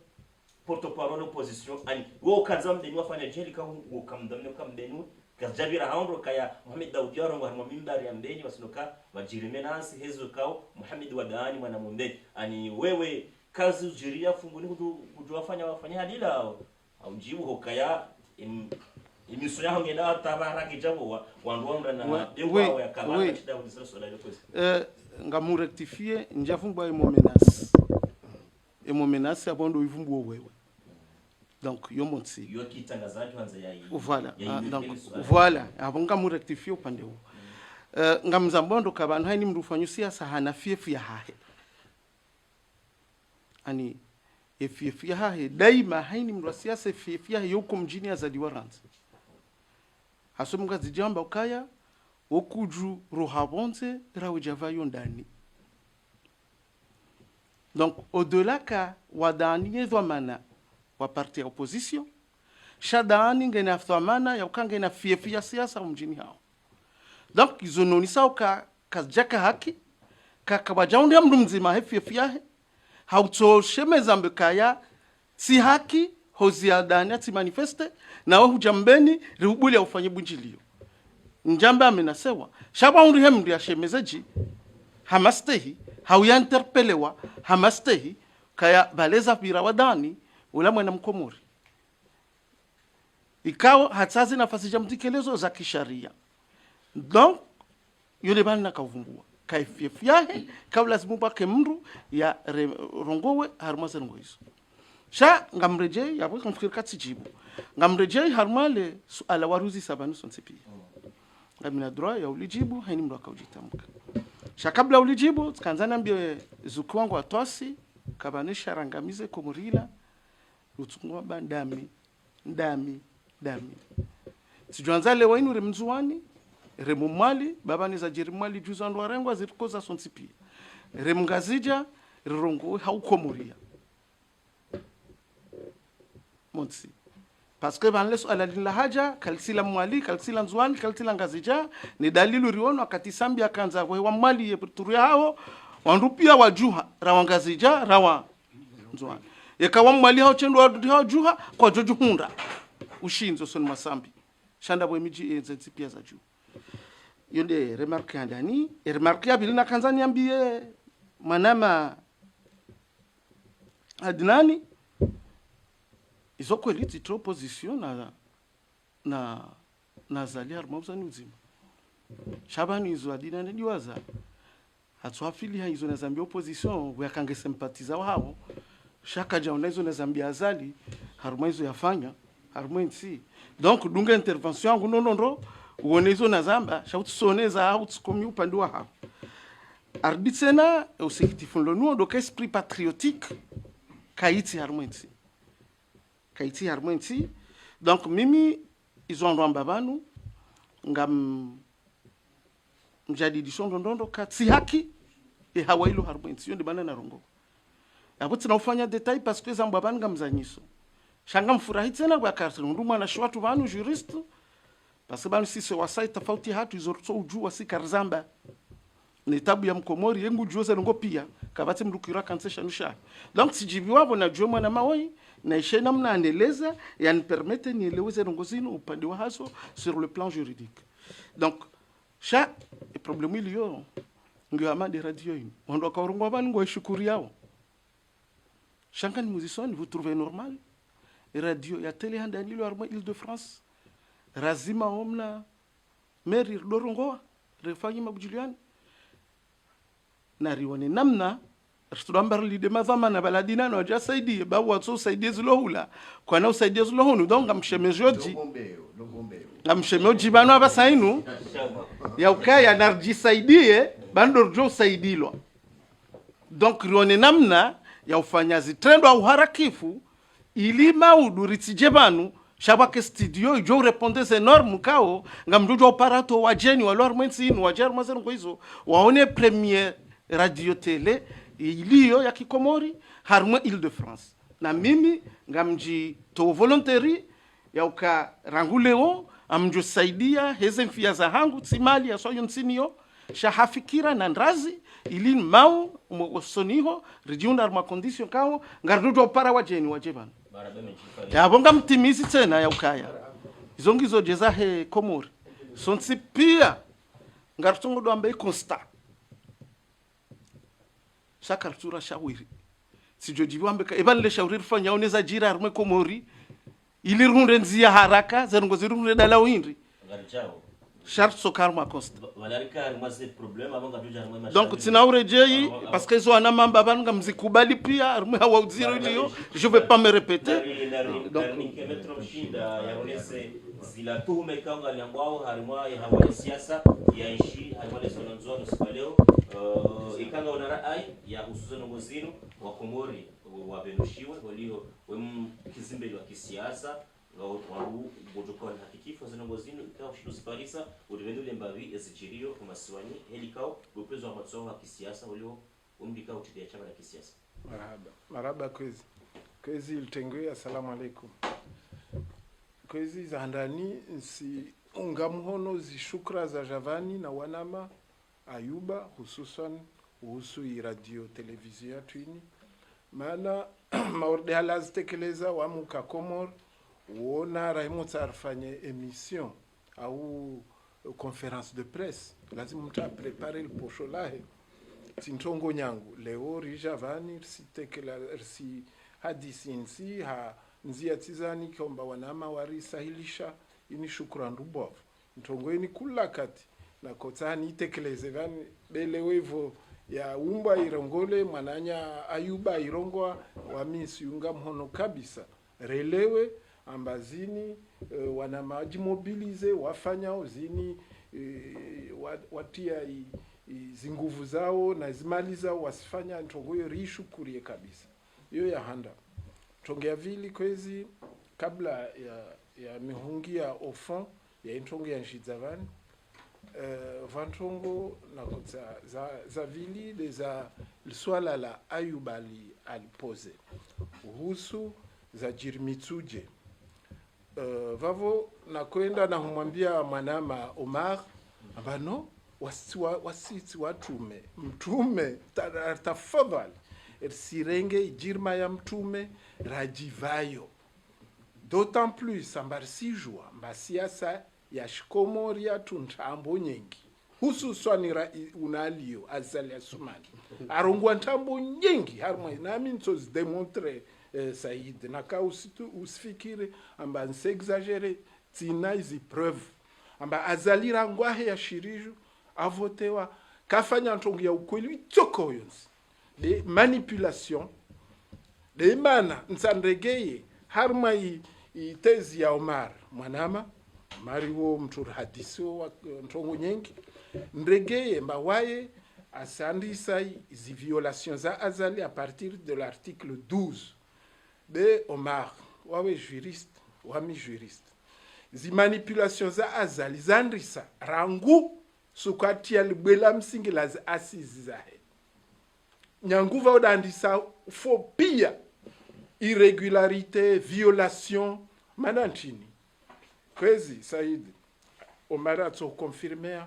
porte-parole opposition ani wo kaza mdeni wafanye jelika ukamdamne ukamdeni kajabira haondo kaya Mohamed Daud yarongo harmo mimbari ya mbeni wasunuka wajiri menas hezo kao Mohamed Wadani mwana mdeni ani wewe kazi ujiria funguni kujwafanya wafanya hadila au jibu hokaya imiso yaho ngenda tabara kijabo wanduwa na dewa ya kabaka chida ulisaso la yokosi ngamu rectifier njafungwa emo menace abondo ivumbu wewe donc yo monsi yo kitangazaji hanza yayi voilà donc voilà abonga mu rectifier upande huo ngamzambondo kabantu hani mrufanyusia sahana fiefu ya hahe ani efia hahe daima haini mndu wa siasa efia yuko mjini azaliwa ranzi hasomunga zijamba ukaya okuju rohabonze rawe javayo ndani. Donc au-delà ka wadani yedhamana wa parti ya opposition shadani ngena thamana ya ukanga na fia siasa mjini hao. Donc izononi sauka kajaka haki kakabajaundi ya mndu mzima hefia hautoshemeza mbekaya si haki hoziadani ati manifeste na wehu jambeni rihubuli ya ufanye bunjilio njamba amenasewa shaba undi hemdu ya shemezeji hamastehi hauya interpelewa hamastehi kaya baleza vira wadani ula mwena mkomori ikawa hatazi nafasi jamtikelezo za kisharia. Donc yule bani na kavumbua kaifiefiahe kabla zimbake mndu ya rongowe harmaze rongoizo sha ngamreje ya bwe kumfikiri katijibu ngamreje harmale suala waruzi sabanu sonsepi ngamina droit ya ulijibu haini mndu akaujitamka sha kabla ulijibu tukanzana mbio zuku wangu atosi kabanisha rangamize komurila utungwa bandami ndami sijuanza lewa inu remzuani remumali baba ni za jirimali juza ndo arengwa zirikoza sonsipi remngazija rirongo haukomuria monsi parce que ban leso ala la haja kalsila mwali kalsila nzuani kalsila ngazija ni dalilu riono akati sambia kanza wa mali yeturu hao wandupia wajuha rawangazija rawa nzuani yakawa mwali hao chendo hao juha kwa joju hunda ushinzo son masambi shanda bwe miji enzenzi pia za juu yonde remarque andani remarque abilina kanzani ambie manama Adnani izo kweli titro position na zali harmauza ni uzima shabani izo Adnani diwaza hatwafili hizo na zambia opposition wakange sympathiza wao shaka jaona hizo na zambia azali harmaizo yafanya harmoinsi donc dunga intervention yangu nonondo uone hizo na zamba shautusoneza au tukomi upande wa hapo arbitsena usikitifun lo nuo donc esprit patriotique kaiti harmoinsi donc mimi izo ndwamba banu ngam mjadidisho ndondo kati haki e hawailo harmoinsi yonde bana na rongo hapo tunafanya detail parce que zamba banu ngamzanyiso shanga mfurahi tena kwa kartu nduma na shwatu banu juriste parce que banu sisi wasai tofauti hatu izorto ujua si karzamba ni tabu ya mkomori yengu juoza ngo pia kabati mrukira kansesha nusha donc sijibi wabo na jua mwana mawai na ishe namna aneleza yani permettre ni eleweze ngozino upande wa haso sur le plan juridique. Donc cha problème ilio ndio amade radio hii wando kaurungwa banu ngo shukuri yao shanga ni musicien vous trouvez normal radio ya télé handani lo arma Île-de-France razima omna meri dorongoa refanyi mabujuliani na riwone namna restaurant li de mazama na baladina no ja saidi ba watso saidi zulohula kwa na saidi zulohunu donc ngamshemejoji ngamshemejoji bano abasainu ya ukaya narji saidie bandorjo saidilwa donc riwone namna ya ufanyazi trendo au harakifu ili maudu ritijebanu shabake studio ijo répondre ces normes kao ngamjojo operato wajeni walor mwensinu wajer mazer ngoizo waone premier radio télé iliyo ya Kikomori harmo Île-de-France na mimi ngamji to voluntary ya uka ranguleo amjo saidia heze mfia za hangu tsimali ya soyo nsinio shahafikira na ndazi ili mau umosoniho rejiunda arma condition kao ngardujo para wajeni wajebana ya bonga mtimizi tena ya ukaya izongizo jeza he Komori sonsi pia ngartungo do ambe constat shakartura shawiri sijojiwa mbeka ebanle shawiri fanya oneza jira arme Komori ili runde nzia haraka zango zirunde dala windi charte sokar ma costa walarika harima ze problem avant gaduja harima donc tinaurejei parce que zo ana mamba banga mzikubali pia harima hawauziro ilio je vais pas me répéter donc metro mshinda yaonese zila tuhume kanga liambao harima ya hawa siasa ya nchi harima leso nzono sibaleo ikanga una rai ya usuzano ngozino wa Komori wa benushiwe walio kizimbe wa kisiasa ngao botokon hakikifu zino ngozino ikao shido siparisa udivendo lembavi ezichirio kumasiwani helikao gopezo wa matsoho wa kisiasa walio umdika utidia chama la kisiasa. Maraba kwezi ilitengwe. Assalamu alaikum. Kwezi za ndani si ungamhono zishukra za Javani na wanama Ayuba hususan kuhusu radio televizio yetu ini maana maorde halazitekeleza wamuka Komor uona Raymond sarfanye emission au conférence de presse lazima mtu prepare posho lahe tintongo nyangu leo rijavani si hadisi nsi ha nzia tizani komba wanama warisahilisha ini shukran rubovu ntongo ini kula kati na kotani itekeleze vani belewevo ya umba irongole mwananya Ayuba irongwa wamisi unga mhono kabisa relewe ambazini wana maji mobilize wafanya uzini watia zinguvu zao na zimali zao wasifanya ntongoyo rishukurie kabisa hiyo ya handa tongea vili kwezi kabla ya mihungia au fond ya ntongo ya nshizavani vantongo na kutsa za vili za swala la Ayuba alipose uhusu za Jirmitsuje vavo na kwenda na humwambia mwanama Omar ambano wasiti watume mtume tafadhali sirenge jirma ya mtume rajivayo d'autant plus ambarsijwa mbasiasa ya shikomoria tuntambo nyingi hususan unalio azali asumani arongwa ntambo nyingi harmwe nami ntozi démontrer Saïd naka usifikire amba nsexagere tina izi preuve amba azalira ngwahe ya shiriju avotewa kafanya ntongo ya ukweli tsoko yonsi de manipulation de mana nsandregeye harma i tezi ya Omar mwanama mariwo mtu hadisi wa ntongo nyingi ndregeye mbawaye asandisa izi violations za azali à partir de l'article 12 de Omar wawe juriste wami juriste zi manipulations za azali zandrisa rangu sukatia libwela msingi la asizi zahe nyanguva odandisa fopia irrégularité violation manantini kwezi Said Omar atso confirmer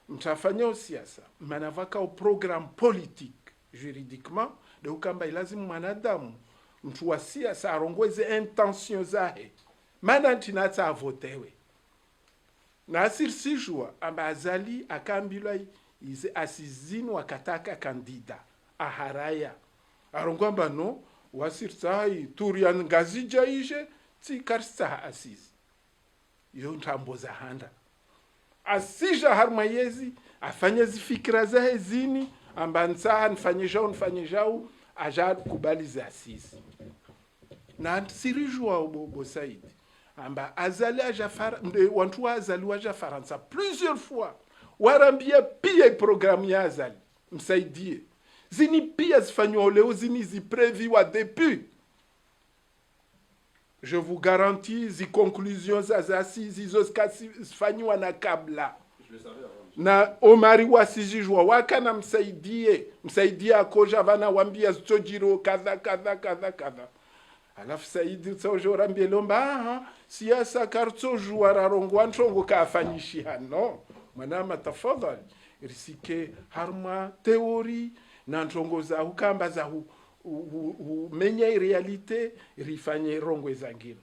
mtafanya siasa manavaka au programme politique juridiquement de ukamba ilazimu mwanadamu mtu wa siasa arongweze intention zahe manantina atavotewe na asirsijwa amba azali akambilwa ize asizini wakataka kandida aharaya arongwamba no wasirtai turian ngazija ije tsikarsa asizi yo ntambo za handa asija harmayezi afanye zifikira zahe zini amba nsa nfanye jao aja kubali za asizi na sirijwa bo Said amba azali aja wantu azali waja Faransa plusieurs fois warambia pia programme ya azali msaidie zini pia zifanywa leo zini ziprevi wa depuis je vous garantis zi conclusions za asizi zifanywa na kabla na Omari wasijijwa wakana msaidie akoja vana wambia zitojiro kadha alafu Saidi tsojo ambie lomba siasa karto juara rongwa ntongo kafanyishi hano mwanama tafadhali risike harma teori na ntongo za hukamba za menya realite rifanye rongwe zangiro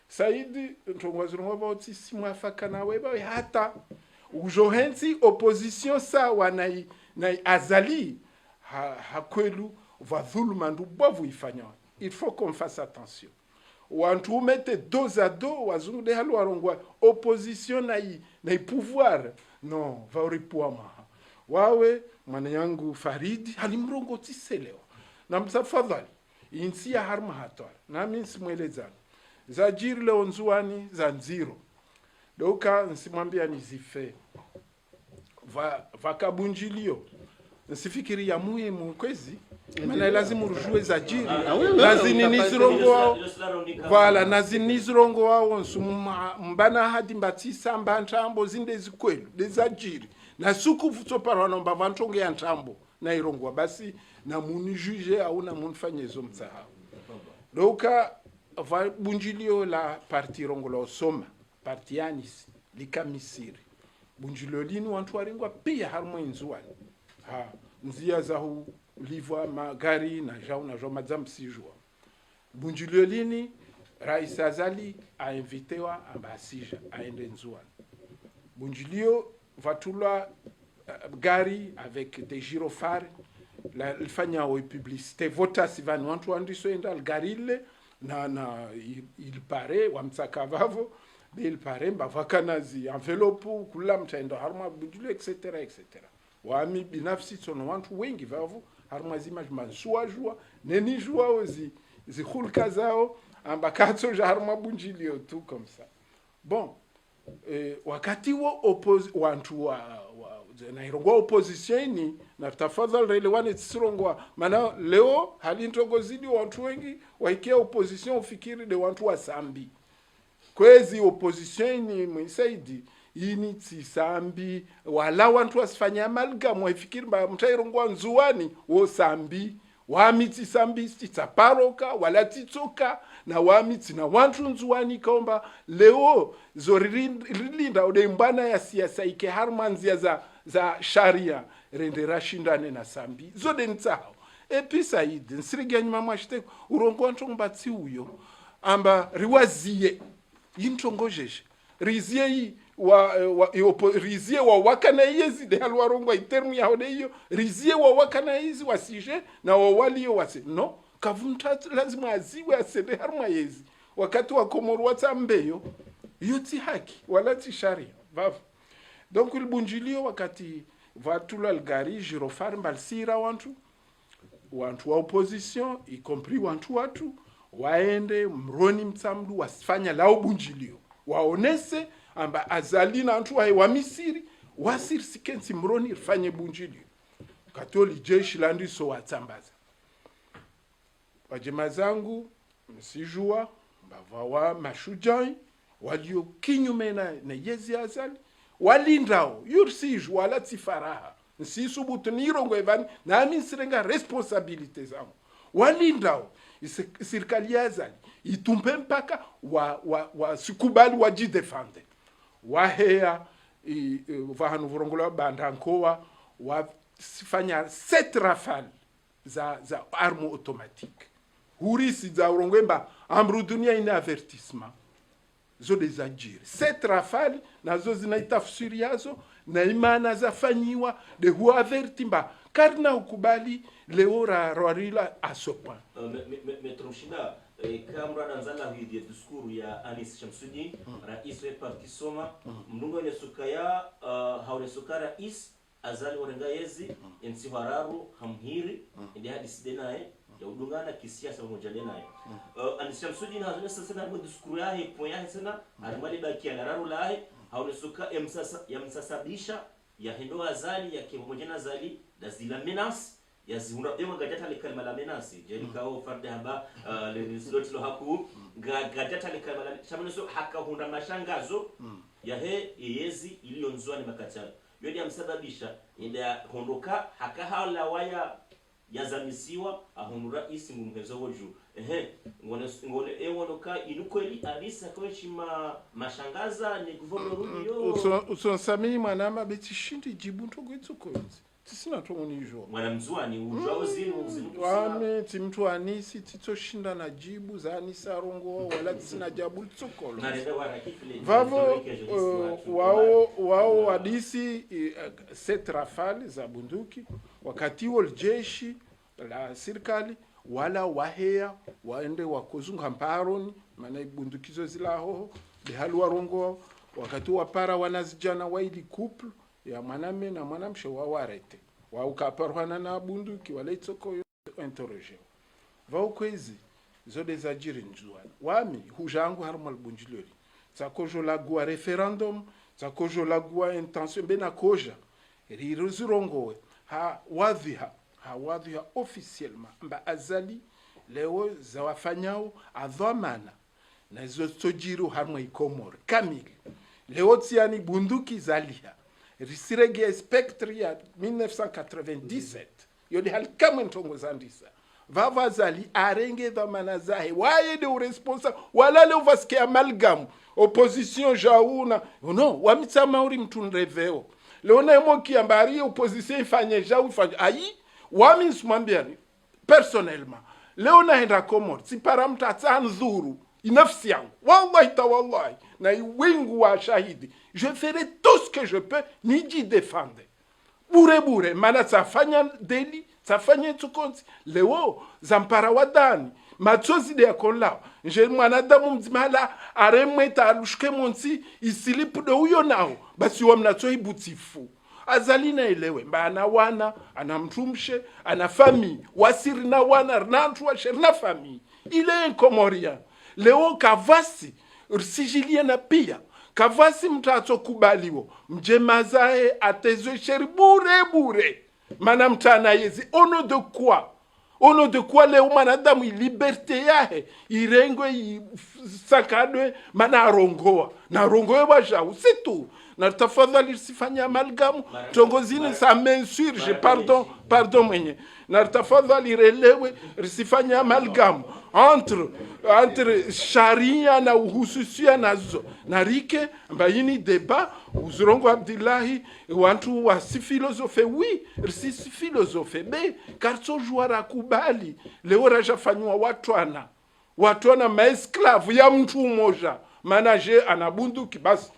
Saidi ntongo zirongwa boti simwafaka na weba hata ujohensi opposition sawa na azali hakwelu va dhuluma ndubovu ifanya. Il faut qu'on fasse attention. wantu mete dos à dos wazungu de halu warongwa opposition na pouvoir non vauripua maha wawe mwana yangu Faridi halimrongo tiselewa na msafadhali insi ya harma hatwara nami nsimwelezana za jiri leo nzuani za nziro doka nsimwambia nizife vakabunjilio nsifikiri ya muhimu kwezi mana lazima urujue za jiri nazini nizirongo wao vala nazini nizirongo wao mbana hadi mbatisa mbantambo zinde zikwelu deza jiri na suku futopara nomba vantonge ya ntambo na irongwa basi na muni juge au na muni fanyezo mtsaha doka va bunjilio la parti rongola osoma parti yanis likamisiri bunjilio lini wantu waringwa pia harmo inzuani ha nzia za hu livwa magari na jau madzamsijwa bunjilio lini Rais Azali a invitewa ambasija aende nzuani bunjilio vatula gari avec des gyrophares la fanya o publicité vota sivani wantu andiso enda garile na il pare wamtsakavavo il pare mbavakanazi envelope kula mtaenda harma budule etc etc wami binafsi sono wantu wengi vavo harma zimaj mansuajua neni jua ozi zihulka zao ambakatso harma bunjilio tout comme ça bon wakati wo wantu wa na irongwa opposition na tafadhali rele wane tsirongwa maana leo halintogozidi watu wengi waikia opposition ufikiri de watu wa sambi kwezi opposition mwisaidi ini tsisambi wala watu wasifanya amalgam waifikiri mba mtairongwa nzuani wo sambi wamiti sambi tsaparoka wala titsoka na wamiti na wantu nzuani kaomba leo zorilinda ode mbana ya siasa ike harmanzia za sharia rende rashindane na sambi zode ntsao episa ide nsiriganyi mamashite urongo ntombatsi uyo amba riwazie yintongojeje rizie rizie wa wakana yezi de halwarongwa itermu ya hode hiyo rizie wa wakana yezi wasije na wawali wase no kavunta lazima aziwe asende harma yezi wakati wa Komoro watsambeyo yoti haki wala ti sharia vavu donc ilibunjilio wakati vatula algari girofar mbalsira wantu wa opposition y compris watu waende mroni mtsamdu wasifanya lao bunjilio waonese amba Azali na antu wa Misiri wasiri sikensi mroni rifanye bunjilio katoli jeshi landiso watsambaza wajema zangu msijua mbavawa mashujai walio kinyume na yezi Azali walindao yursiju wala tifaraha nsisubutu nirongo evani na ami sirenga responsabilite zangu walindao serikali ya Azali itumpe mpaka wa sikubali wajidefende wahea vahanu vurongola bandankoa wafanya 7 rafale za arme automatique hurisi za urongwemba amru dunia ina avertissement zo dezajiri 7 rafale nazo zinaitafsiri yazo na imana zafanyiwa de huwa avertimba karna ukubali leora rwarila asopa metromshida kamra nanzala hidi diskuru ya Anis Shamsuddin rais wa parti soma mndungo ile sukaya haure sukara is Azali warenga yezi ensi hararu hamhiri ndi hadisi denaye ya udungana kisiasa pamoja naye Anis Shamsuddin hazuna sasa na diskuru yake point yake sana alimali baki anararu lae haure suka yamsasabisha ya hendo Azali ya pamoja na Azali dazila menace ya zihunda demo gajata le kalma la menace jelika o farde haba le silotilo haku gajata le kalma la shamneso haka hunda mashangazo ya he yezi ilionzwa ni makachana yodi amsababisha ida hondoka haka hala waya yazamisiwa ahonura isi mumhezo woju ngone ewonoka inukweli alisa kweshima mashangaza ni kuvono rudio usonsami mwanama betishindi jibunto gwetsukozi tisina tongonijwa mwana mzuani ujwa uzinu wame timtu anisi titoshinda na jibu za anisa rongo wala tisina jabu tsokolo vavo wao hadisi 7 rafale za bunduki wakati wal jeshi la serikali wala wahea waende wakozunga mparoni maana bundukizo zilaho bihalu warongo wakati wapara wanazijana waili couple ya mwaname na mwanamshe wawarete waukaparwana na bunduki wala itsoko yo interroger vao kwezi zode zajiri njuana wami hujangu harmal bunjilori zakojo lagua referendum zakojo lagua intention bena koja rizirongowe ha wadhiha officiellement mba azali leo zawafanyao adhamana na hizo sojiru harma ikomor kamili leo tiani bunduki zalia risirege spectre ya 1997 yodi hal kamentongo zandisa vava zali arenge dhamana zahe waye de responsa wala leo vaske amalgam opposition jauna no wamitsama uri mtunreveo leo na moki ambari opposition ifanye jau ifanye ayi wami sumambiani personnellement leo naenda Komoro sipara mtatsa nzuru inafsi yangu wallahi tawallahi na wingu wa shahidi je ferai tout ce que je peux niji défendre bure mana tsafanya deli tsafanya tukonzi leo zampara wadani matsozi de yakonla nje mwanadamu mzimala aremweta alushke monsi isilipu de huyo nao basi wa mnatso ibutifu azalina elewe mba ana wana ana mtumshe ana fami wasiri na wana nantu wa sherna fami ile Komorian leo kavasi sijilia na pia kavasi mtato kubaliwo mjemazae atezwe sheri bure mana mtana yezi ono de quoi leo manadamu liberté yahe irengwe sakadwe mana arongoa na arongoe wajau c'est tout na tafadhali sifanya amalgamu tongozini sa m'insurge pardon mwenye na tafadhali relewe risifanya amalgamu entre sharia na uhususia nazo na rike mbayini deba uzurongo Abdillahi wantu wa si philosophe oui si philosophe be karso juara kubali leo rajafanywa watwana maesclave ya mtu mmoja manager anabunduki basi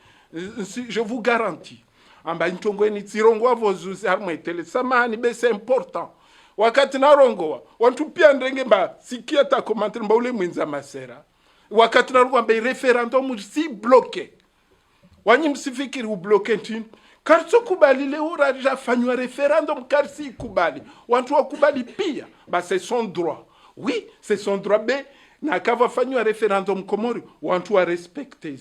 je vous garantis amba ntongweni tsirongo avozuzi harmwe tele samani be c'est important wakati narongoa wantu pia ndenge mba sikia ta commentaire mba ule mwenza masera wakati narongoa mba referendum si bloqué wanyi msifikiri ubloke ntini karso kubali leo raja fanywa referendum karsi kubali wantu wakubali pia ba c'est son droit oui c'est son droit be na kava fanywa referendum Komori wantu wa respecte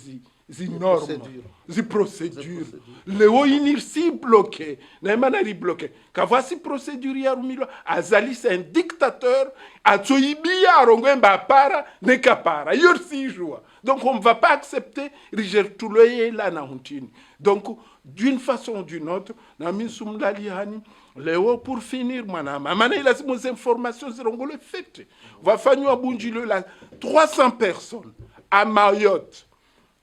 zi normes, zi procédures. Leo inir si bloqué, na emana ri bloqué. Kavasi procédure ya rumilwa, azali c'est un dictateur, atsoibia arongo mba para, ne kapara, yor si joua. Donc on ne va pas accepter riger tout le là na huntini. Donc d'une façon ou d'une autre, na minsum laliani, Léo, pour finir, manama, il a ces informations, zirongo le fait. Va fanyo abunjilo la 300 personnes à Mayotte.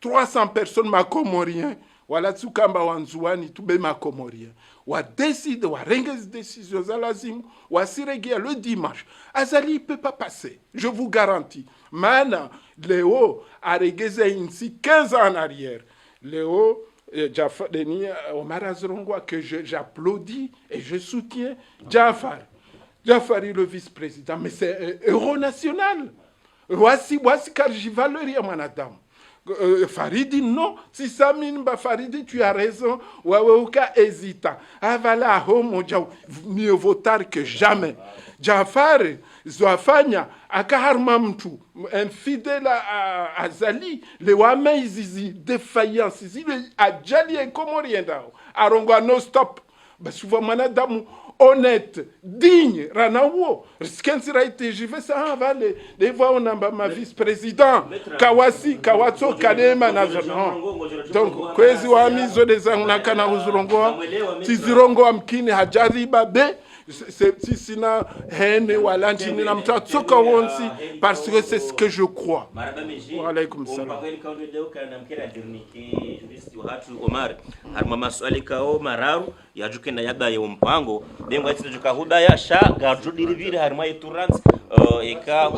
300 personnes ma Comorien. Wala tsukamba wanzuani tube ma Comorien. Wa décide, wa renges décisions zalazim, wa siregia le dimanche. Azali il peut pas passer. Je vous garantis. Mana, Léo a regeze ainsi 15 ans en arrière. Léo, Omar Azrongoa que j'applaudis et je soutiens Jafar est le vice-président mais c'est héros national voici car j'y valerie à mon adam Faridi non si Samine ba Faridi tu as raison waweuka hésita avala homo mieux vaut tard que jamais Jafar zoafanya akaharma mtu infidèle à Azali le wame izizi défaillance izi le ajali en Comorien dao arongwa no stop basuva manadamu honnête digne ranawo riskensi raite jive ça va les voix on amba ma vice-président kawatso kadema na non donc kwezi wa mizo de zangna kana uzurongo tizirongo amkini hajariba be si sina haine wala ntini na mtatsoka wonsi parce que c'est ce que je crois. Wa alaykum salam. Omar harma maswali kao mararu yajuke na yaba ya mpango bengo atijuka huda ya sha gajudirivire harma yeturans eka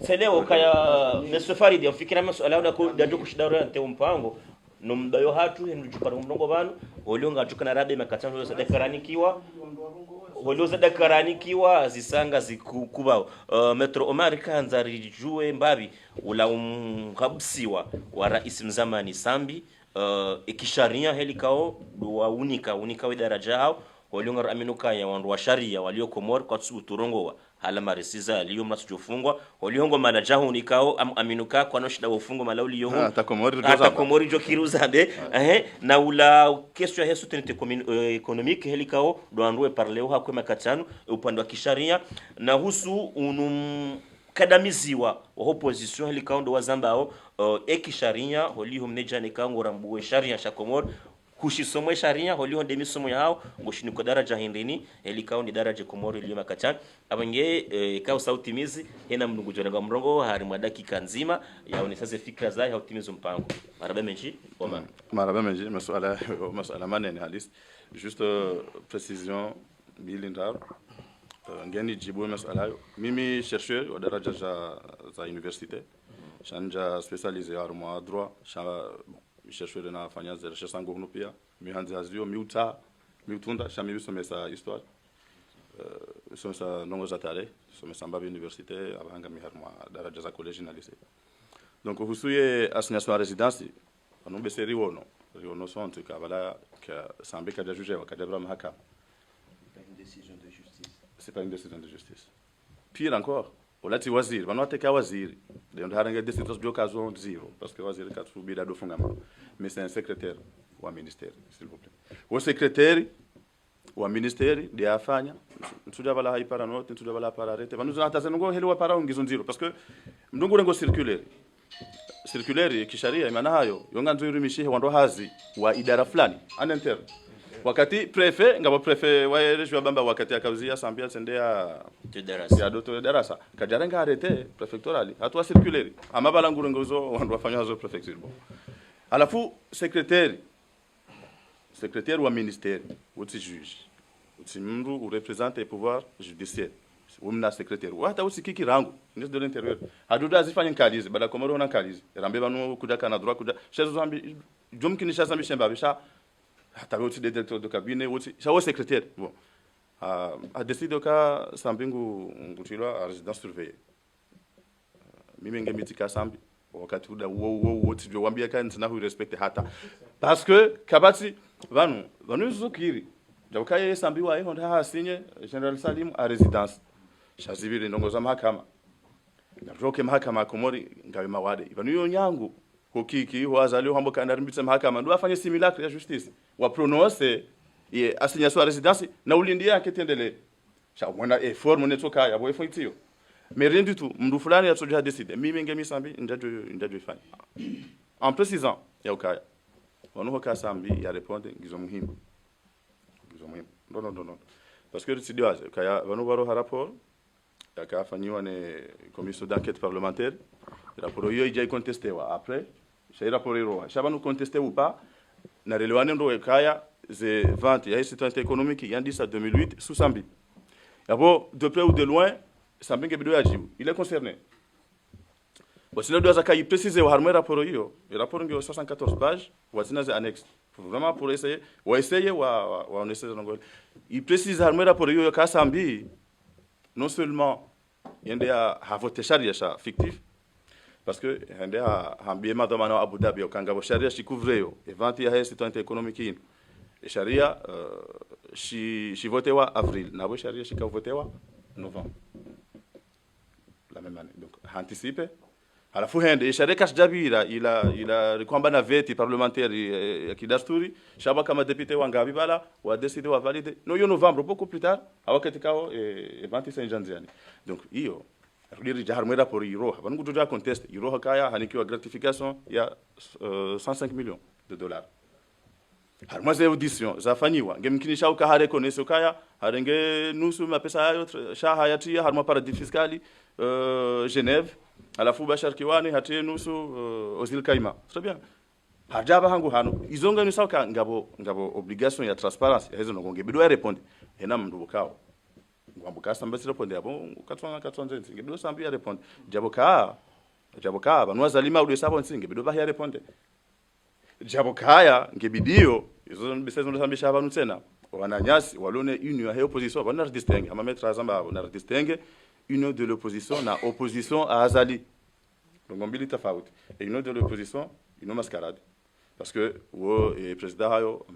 seleo kaya mesofari dia fikira maswala na ko dadu kushidaro ante mpango no mdayo hatu hendu jupara mlongo banu olionga atukana rabe makatano yosa dekaranikiwa holio za dakarani kiwa zisanga zikuba Metro Omar kanza rijue mbabi ula umkabsiwa wa rais mzamani Sambi ikisharia helikao wa unika we daraja hao walionga aminuka ya wandu wa sharia walio Komor kwa turongowa hala marisiza aliyo mnasujufungwa waliongo malajahu unikao aminuka kwa noshida ufungo malauli yohu hata Komori jo kiruzande na ula kesho ya hesu tenite economique helikao doandwe parleo hakwe makatano upande wa kisharia na husu kadamiziwa wa opposition helikao ndo wazambao ekisharia holio mnejane kango rambuwe sharia sha Komor kushisomwe sharia holio demisomo yao ngoshiniko daraja hindini helikao ni daraja Komoro iliyo makatano abange kao sauti mizi hena mnungujana nga mrongo hari mwa dakika nzima yaoneshaze fikra zao ya utimizo mpango maraba menji Omar maraba menji masala manene halis juste précision bilindar ngeni jibu masala mimi chercheur wa daraja za université shanja spécialisé en droit chercheur na fanya za recherche sangu huno pia mihanzi azio miutunda shami bisomesa histoire somesa nongo za tare somesa mbabi université abanga miharma daraja za college na lycée donc husuye assignation à résidence anombe seri wono sont ka bala ka sambe ka juge wa kadabra mahakama c'est pas une décision de justice pire encore olati waziri vanoteka waziri ndio haranga décision de occasion zero parce que waziri katubida do fungama mais c'est un secrétaire wa ministère s'il vous plaît au secrétaire wa ministère de afanya ntuja bala haipara note ntuja bala para rete vanuza hata ngo heliwa para ungizo zero parce que mndungu rengo circulaire kisharia maana hayo yonga nzuri mishihe wando hazi wa idara fulani anenter wakati prefet ngabo prefet wa region bamba wakati akauzia sambia tendea ya doto darasa kajarenga arete prefectorali hatwa circulaire amabala ngurengozo wando wafanya hazo prefecture bon alafu secrétaire wa ministère uti juge uti mndu u représente le pouvoir judiciaire umna secrétaire hata usikiki rangu ministre de l'intérieur aduda azifanya nkalizi bada Komoro na nkalizi rambe banu kuja kana droit kuja chezo zambi jomkini shazambi shemba bisha hata uti directeur de cabinet uti chawo secrétaire bon a décidé ka sambingu ngutilwa a résidence surveillée mimi ngemitika sambi wakati uda wote jo wambia kan tena hu respect hata parce que kabati vanu zukiri jabukaye sambiwa hiyo ndio hasinye General Salim a résidence shazibiri ndongoza mahakama ndaroke mahakama Komori ngawe mawade vanu yo nyangu hokiki ho azali hambo kana rimbitse mahakama ndo afanye simulacre ya justice wa prononce ye assignation à résidence na ulindi yake tendele cha mwana forme netoka ya boy foitio mais rien du tout mndu fulani yatoja décider mimi ngemi sambi ndajo ifanye en précisant ya ukaya wano ka sambi ya répondre ngizo muhimu non parce que sidiwa kaya wano baro rapport yakafanywa ne commission d'enquête parlementaire rapport yo ija contesté wa après c'est rapport iro shabanu contesté ou pas na relewani ndo kaya ze vente ya citoyenneté économique yandisa 2008 sous sambi yabo de près ou de loin sambi ngebido yajibu il est concerné wasina doza kai préciser wa harmo rapport hiyo rapport ngio 74 pages wasina ze annexe vraiment pour essayer wa on essaie de il précise harmo rapport hiyo ka sambi non seulement yende ya voté charia sha fictif parce que yende ya hambie madama Abu Dhabi okanga bo charia shikuvreyo event ya citoyenneté économique et charia shi votewa avril na bo charia shika votewa novembre la même année donc anticiper alafu hende sharia kashjabira ila kwamba na veti parlementaire ya kidasturi shaba kama député wa Ngabi bala wa décider wa valider no yo novembre beaucoup plus tard awakati kao event Saint-Jean-Diani donc hiyo rudi jaharmo rapport iro habangu doja conteste iro hakaya hanikiwa gratification ya 105 millions de dollars harma za audition zafanyiwa ngemkinisha ukahare koneso kaya harenge nusu mapesa hayo shaha yatia harma paradis fiscali Genève alafu bashar kiwani hatie nusu Ozil Kaima c'est bien hajaba hangu hano izonga ni sauka ngabo obligation ya transparence ya hizo ngonge bido répondre hena mndu kao ngwambuka samba répondre abo katwa nzenzi ngebido sambi ya répondre jaboka banwa zalima ude sabo nsinge bido ba ya répondre jabokaya ngebidio izo bisezo ndo sambisha abantu tena wananyasi walone union ya opposition wana distingue ama mettre azamba wana distingue union de l'opposition na opposition à Azali donc mbili tofauti et union de l'opposition union mascarade parce que le président hayo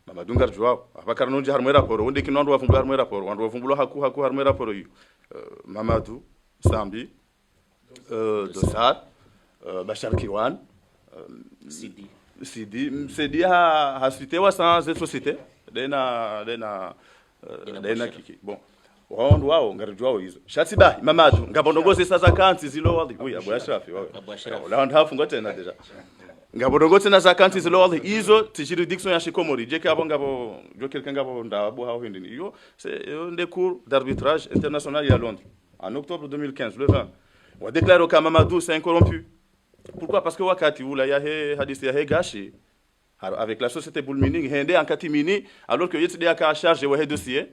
Mamadou Ngarjwa abakar non jahar moira poro wonde kinondo wa fungulo moira poro wando fungulo haku har moira poro yu Mamadou Sambi Dossar Bachar Kiwan Sidi ha cité wa sans cette société dena kiki bon wao wao Ngarjwa hizo Shatiba Mamadou ngabondogoze sasa kanti zilo wali uya Abu Ashrafi wao la ndo hafungo tena deja ngabondogoze na zakanti zilo wali hizo ti juridiction ya Shikomori je kabo ngabo jo quelqu'un ngabo ndabo ha hindi yo c'est un des cours d'arbitrage international à Londres en octobre 2015 le 20 on déclare que Mamadou c'est un corrompu. Pourquoi? Parce que wakati ula ya he hadisi ya he gashi avec la société Bulmining hende en katimini alors que yeti de aka charge wa he dossier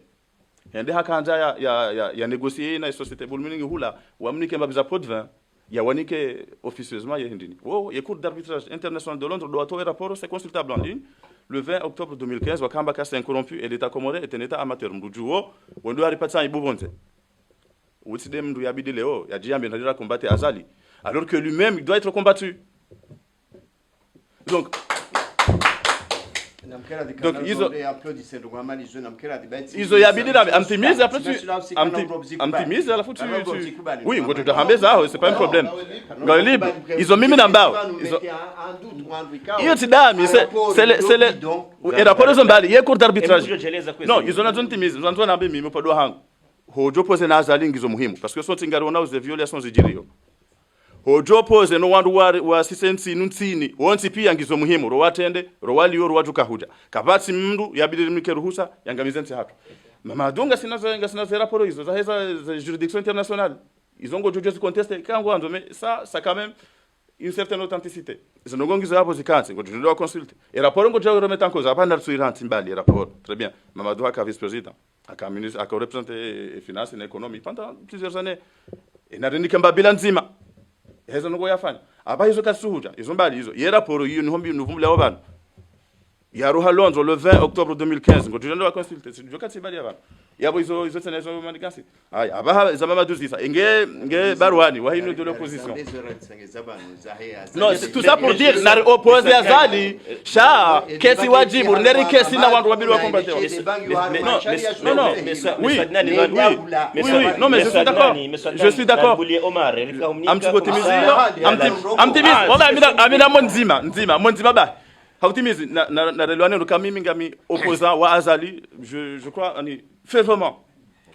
hende hakanja ya négocier na société Bulmining hula wamnike mbabiza pot 20 ya wanike officieusement ya hindini oh ya cour d'arbitrage international de Londres doit avoir rapport c'est consultable en ligne le 20 octobre 2015 wakamba ka c'est un corrompu et l'état comoré est un état amateur mdujuo wendo aripatsa ibubonze utide mdu yabidi leo ya jiambe ndira combattre Azali alors que lui-même il doit être combattu. Donc izo yabidi la amtimize après tu amtimize à la foutu oui ngoto de hambeza c'est pas un problème galib izo mimi na mbao izo hiyo tidami c'est le rapport zo mbali ye cour d'arbitrage non izo na zontimize zo na mimi podo hangu hojo pose na Azali ngizo muhimu parce que so tingari ona uze violations zijirio hojo pose no wandu wa sisensi nuntsini wonsi pia ngizo muhimu ro watende ro wali yo ro watuka huja kabati mndu yabidi mike ruhusa yangamizenzi hapo mama donga sina rapport hizo za juridiction internationale ils ont gojo se contester kango ando mais ça quand même une certaine authenticité ils ont gongizo hapo zikansi ngojo ndio consulter et rapport ngojo remettre en cause apana suiranti mbali rapport très bien Mamadou aka vice président aka ministre aka représenter finance et économie pendant plusieurs années et na rendika mbabila nzima hezo ngo yafanya aba hizo kasuhuja izo mbali hizo ye rapport hiyo nhombi nuvumla wabana ya ruha Londres le 20 octobre 2015 ngo tujendo consulter sijo kati bali yabana yabo hizo tena hizo manikasi aya aba za Mamadou Zisa nge barwani wa hino de l'opposition non c'est tout ça pour dire na opposé Azali sha kesi wajibu neri kesi na wandu wabili wa combattre non mais je suis d'accord amtimizi wala amina monzima ba hautimizi na relwane ndo kamimi ngami opposant wa Azali je crois ani fervement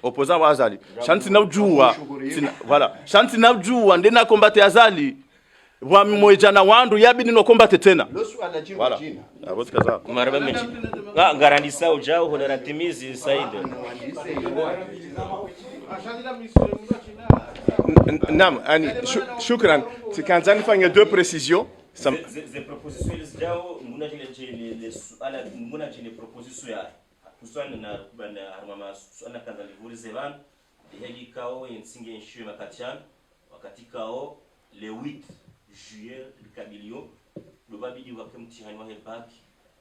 opposant wa Azali shanti na ujua voilà shanti na ujua ndena combattre Azali wa mmoja wandu yabidi no combattre tena voilà aboti kaza maraba mechi garandisa ujao honoratimizi saide Nam ani shukran tikanzani fanya deux précisions ces propositions zao muna jile proposition ya kusana na kubanda harmama sana kaza livuri zevan yagi kao insinge nshiwe makatian wakati kao le 8 juillet bikabilio lobabidi wa mtihani wa bac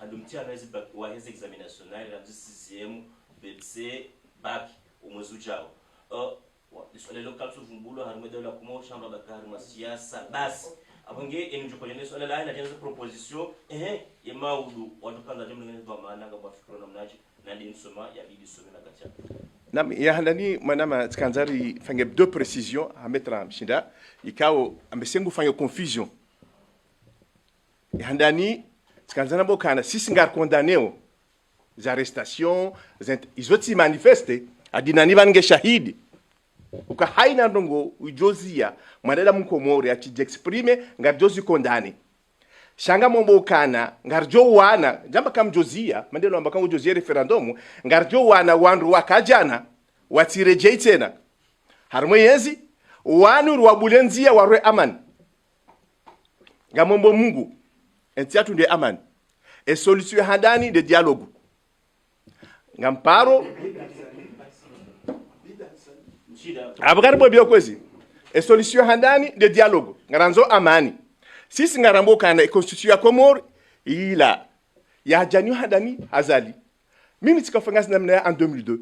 ando mtihani wa examination national la 6e BC bac umwezi ujao swala local suvumbulo harumeda la kumo shamba bakari masiasa basi abonge enjukonyene swala la ina jenza proposition ya maudu watu kanza jambo ngene ndo maana ngaba fikro namnaji na ndi nsoma ya bibi some na kacha nam ya handani manama tkanzari fanya deux précisions à mettre en shinda ikao ambesengu fanya confusion ya handani tkanzana bokana sisi ngar condamné les arrestations ils ont manifesté adinani vange shahidi uka haina ndongo ujozia mwanada mkomori achijexprime ngarjozi kondani shanga mombo kana ngarjo wana jamba kam jozia mandelo amba kam jozia referendum ngarjo wana wandu wakajana watirejei tena harmo yezi wanu wabulenzia warwe amani ngamombo Mungu entiatu de amani et solution handani de dialogue ngamparo abagarbo byokwezi e solution handani de dialogue ngaranzo amani sisi ngarambo kana constitution ya Komoro ila ya janyo handani Azali mimi tikafanya namna en 2002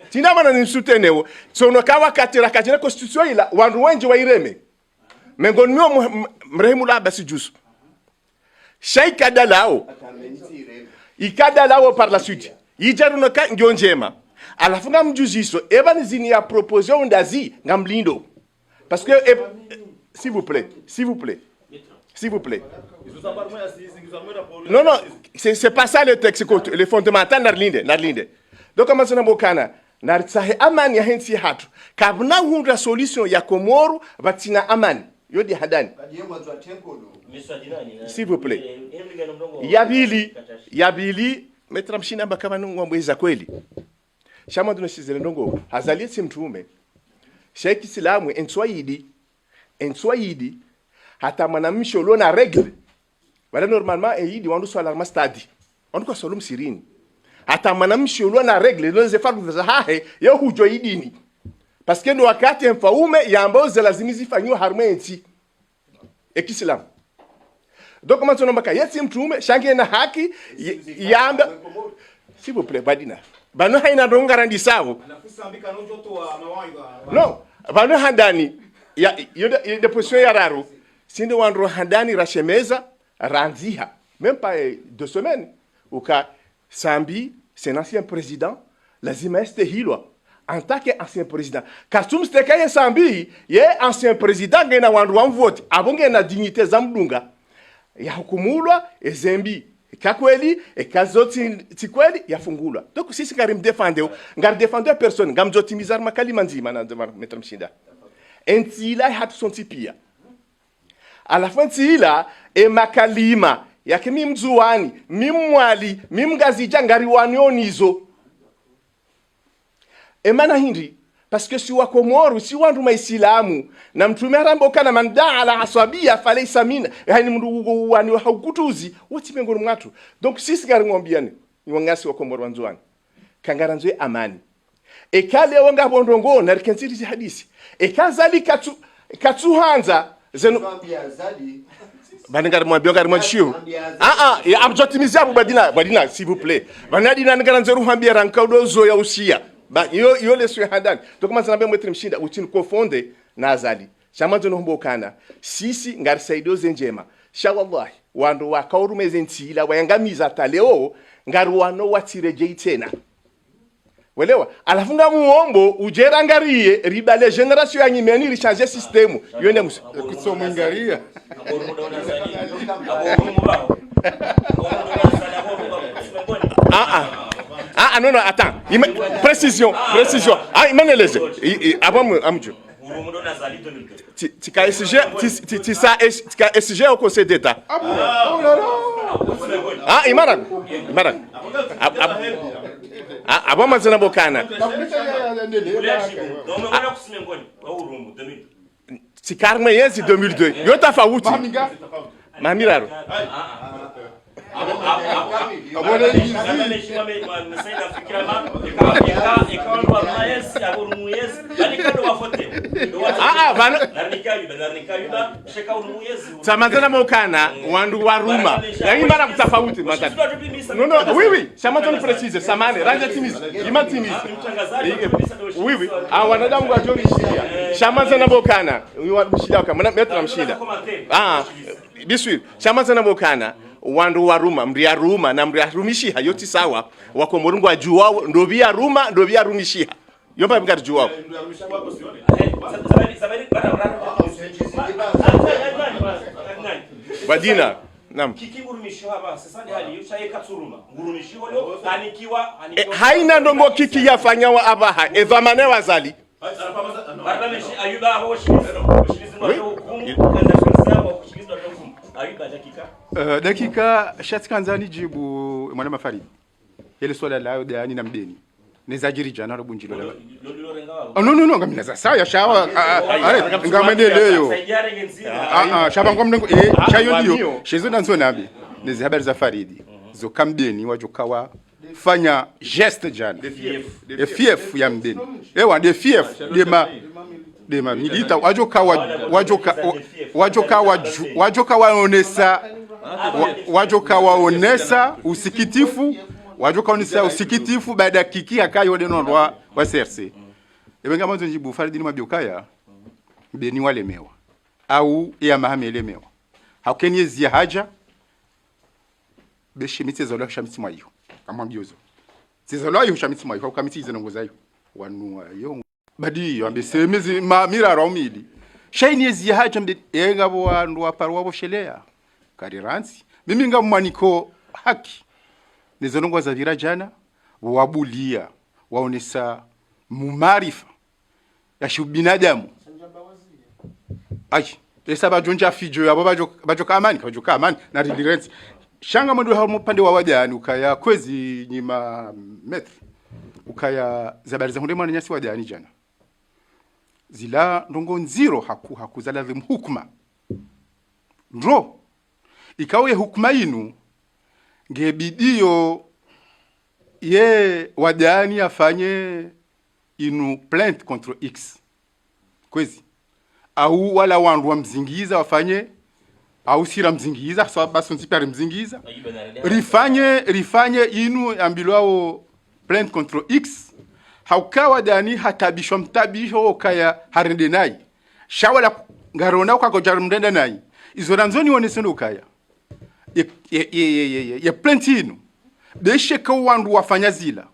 tina mana ni souteneo sono kawa katira kajina constitution ila wandu wengi wa ireme mengoni mio mrehemu la basi jusu shaika dalao ikadalao par la suite ijaruno ka njonjema alafu ngamjuziso eba nizini ya proposition ndazi ngamlindo parce que s'il vous plaît non c'est pas ça le texte le fondamental narlinde donc kama sana bokana nartsahe amani ya hensi hatu kabna hunda solution ya Komoro batina amani yodi hadani s'il vous plaît yabili metra mshina bakama ngomweza kweli shama tunashizele ndongo hazalie simtume Sheikh Islamu enswaidi hata mwanamsho lo na regle wala normalement eidi wandu swala ma stadi wandu kwa solum sirini hata mwanamsho lo na regle lo zefaru za hahe ya hujo idini parce que ndo wakati mfaume ya ambao lazimizi fanywa harmenti ekislam donc comment on mbaka yeti mtume shange na haki yamba s'il vous plaît badina bano haina rongarandi sawo no bano handani ya de position ya raro sinde wandro handani rashemeza ranziha même pas 2 semaines au cas Sambi c'est un ancien président lazima este hilwa en tant qu'ancien président Kasum stekaye Sambi ye ancien président ngena wandro wa vote abonge na dignité zamdunga ya hukumulwa ezembi kakweli ekazoti tikweli yafungulwa donc sisi ngarim défendre personne ngamjotimizar makalima nzima na metra mshinda entila hatu sontipia alafu entila makalima yake mimzuani mimwali mimgazija ngari wanionizo emana hindi parce que si wa Komoro si wandu maisilamu na mtume aramboka na manda ala aswabia falaysa min yani mndu wani haukutuzi woti mengoro mwatu donc sisi ngari ngombiane niwangasi wa Komoro wanzuani kangaranzwe amani ekale wanga bondongo na rikenziri hadisi ekazali katsuhanza zeno banengari mwambia ngari mwachio ya abjotimizia badina s'il vous plaît banadina ngaranzeru hambia rankaudozo ya usia ba yo le swe handani to kama zanabe mwetre mshinda utini kofonde na azali shamazo no mbokana sisi ngari saido zenjema shawallahi wandu wakaurumeze ntila wayangamiza taleo ngari wano watireje tena welewa alafunga muombo ujera ngariye ribale generation ya nyimeni ri changer système yone muso kusoma ngaria non, attends. Précision. Imaneleze. Avant amjo. Tika SG au Conseil d'État. Imara. Avant mazana bokana. Tikarme yezi 2002. Yota fawuti. Mamiraro. Samantana mokana wandu waruma yani mara mtafauti matatu no oui samantana précise samane ranja timizi imatimizi oui wanadamu wa jori shia samantana mokana mshida kama metra mshida biswi samantana mokana wandu waruma mria ruma na mria rumishiha yoti sawa wako morungu ajuwa ndovia ruma ndovia rumishiha yomba mkati juwa badina nam kikigurumisho hapa sasa hali yushaye katsuruma gurumisho leo anikiwa haina ndongo kiki yafanya wa abaha evamane wazali ayuba ho dakika shatkanzani jibu mwana mafaridi ile swala la dani na mdeni nezajiri jana robunjilo la no ngamina za sawa shawa ngamadeleyo shaba ngomnengo chayo ndio shezo nanzo nabi nezi habari za faridi zo kamdeni wajokawa fanya geste jana de fief ya mdeni ewa de fief de ma milita wajoka waonesa wajoka waonesa usikitifu wajoka onesa usikitifu baada ya kiki akayo deno wa CRC ebenga mwanzo njibu Faridini Mabiokaya beni walemewa au ya mahame elemewa hakeni ezia haja beshimitse zalo shamitsi mwayo kama mbiozo zizalo ayo shamitsi mwayo kamiti zenongoza yo wanua yo badi yo ambesemezi mira raumili shaini ezia haja mbe enga bo wandu waparwa bo shelea kariransi mimi ngamwaniko haki nizonongoza vira jana wabulia waonesa mumarifa ya shubinadamu ai esa bajonja fijo yabo bajoka amani na relirence shanga mwandu hamu pande wa wajani ukaya kwezi nyima metri ukaya zabari za hunde mwana nyasi wajani jana zila ndongo nziro hakuzala hukuma ndro ikawe hukuma inu ngebidio ye wajani afanye inu plainte contre X kwezi au wala wandu wa mzingiza wafanye au sira mzingiza sababu basi nsipari mzingiza rifanye inu ambilwao plainte contre X haukawa dani hatabishwa mtabisho kaya harende nayi shawala ngarona kwa kojar mrenda nayi izo ranzoni wonesendo kaya ye plainte inu deshe kwa wandu wafanya zila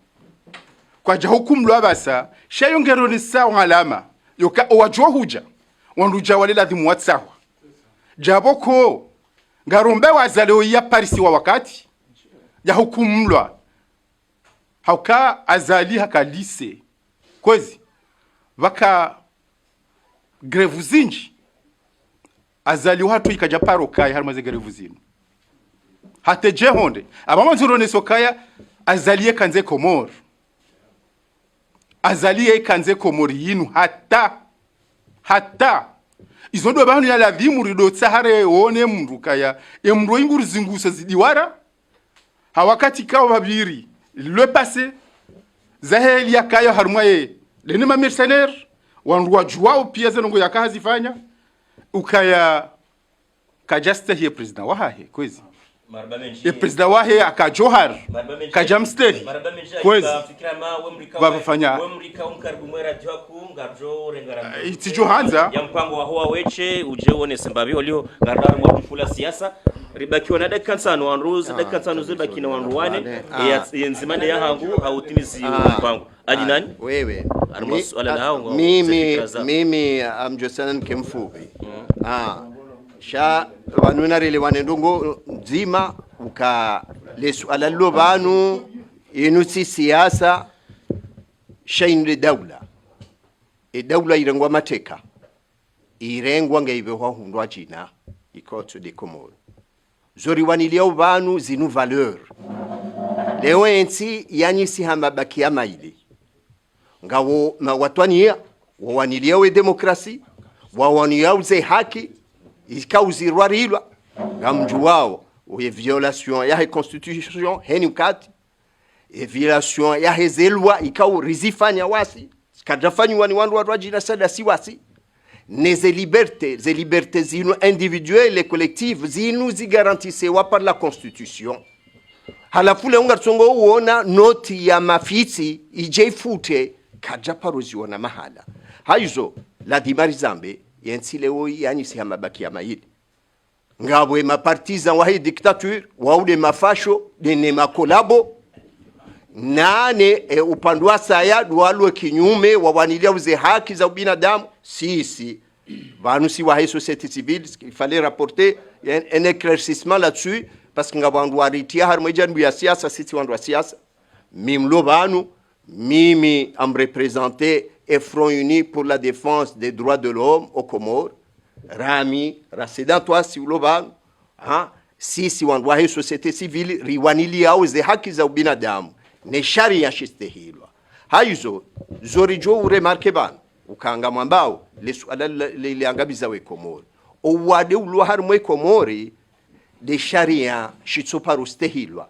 kwa jahukumlu abasa shayo ngeroni sawa alama yoka wajua huja wandu jawale ladhimu watsawa jaboko ngarombe wazaleo ya parisi wa wakati jahukumlwa hauka azali hakalise kwezi vaka grevu zinji azali watu ikajaparo kaya harmaze grevu zinu hateje honde abamanzurone sokaya azaliye kanze komor azaliye kanze komori yinu hata izondo bantu ya lavimu rido tsahare wone mndu kaya emndo inguru zingusa zidiwara hawakati kawa babiri le passé zaheli yakaya harumwaye lene ma mercenaire wandu wajwao pia zenongo yakazifanya ukaya kajasta hiye president wahahe kwezi ye president wahe akajohar kajamste kwezi wafanya itijohanza ya mpango wa hoa weche ujeone sembabi olio ngararu wa kufula siasa ribakiwa na dakika 5 wanruzi dakika 5 zibaki na wanruwane ya nzimane ya hangu hautimizi mpango aji nani wewe swala la hao mimi amjosana nkemfubi sha wanuna rele wanendongo nzima uka lesu alalo banu inusi siasa shainre daula daula irengwa mateka irengwa ngaibeho hundwa China ikoto de Comores zori wanilia banu zinu valeur leo ensi yani si hamabaki ya maili ngawo mawatwania wawanilia we demokrasi wawanilia uze haki ikauzirwa rilwa ngamju wao uye violation ya constitution henukati e violation ya hezelwa ikau rizifanya wasi kadafanywa ni wandu wajina sada si wasi neze libertés zinu individuelles et collectives zinu zigarantisewa par la constitution halafule unga tsongo uona noti ya mafiti ijeifute kajaparoziona mahala haizo la dimari zambe yensile woi yani si hamabaki ya maili ngabwe mapartisan wa hii dictature waule mafasho dene makolabo nane upandwa saya dualwe kinyume wawanilia uze haki za binadamu si vanu si wa hii société civile il fallait rapporter un éclaircissement là-dessus parce que ngabandu waritia harmoja ndu ya siasa sisi wandu wa siasa mimlo vanu mimi am représenter et Front Uni pour la défense des droits de l'homme aux Comores rami raseda toi si uloban sisi wandu wa hii société civile riwanilia uze haki za binadamu ne sharia shistehilwa haizo zorijo uremarke ban ukanga mwambao lesuala liangabiza we Komori owade ulwa harmwe Komori de sharia shitsoparu stehilwa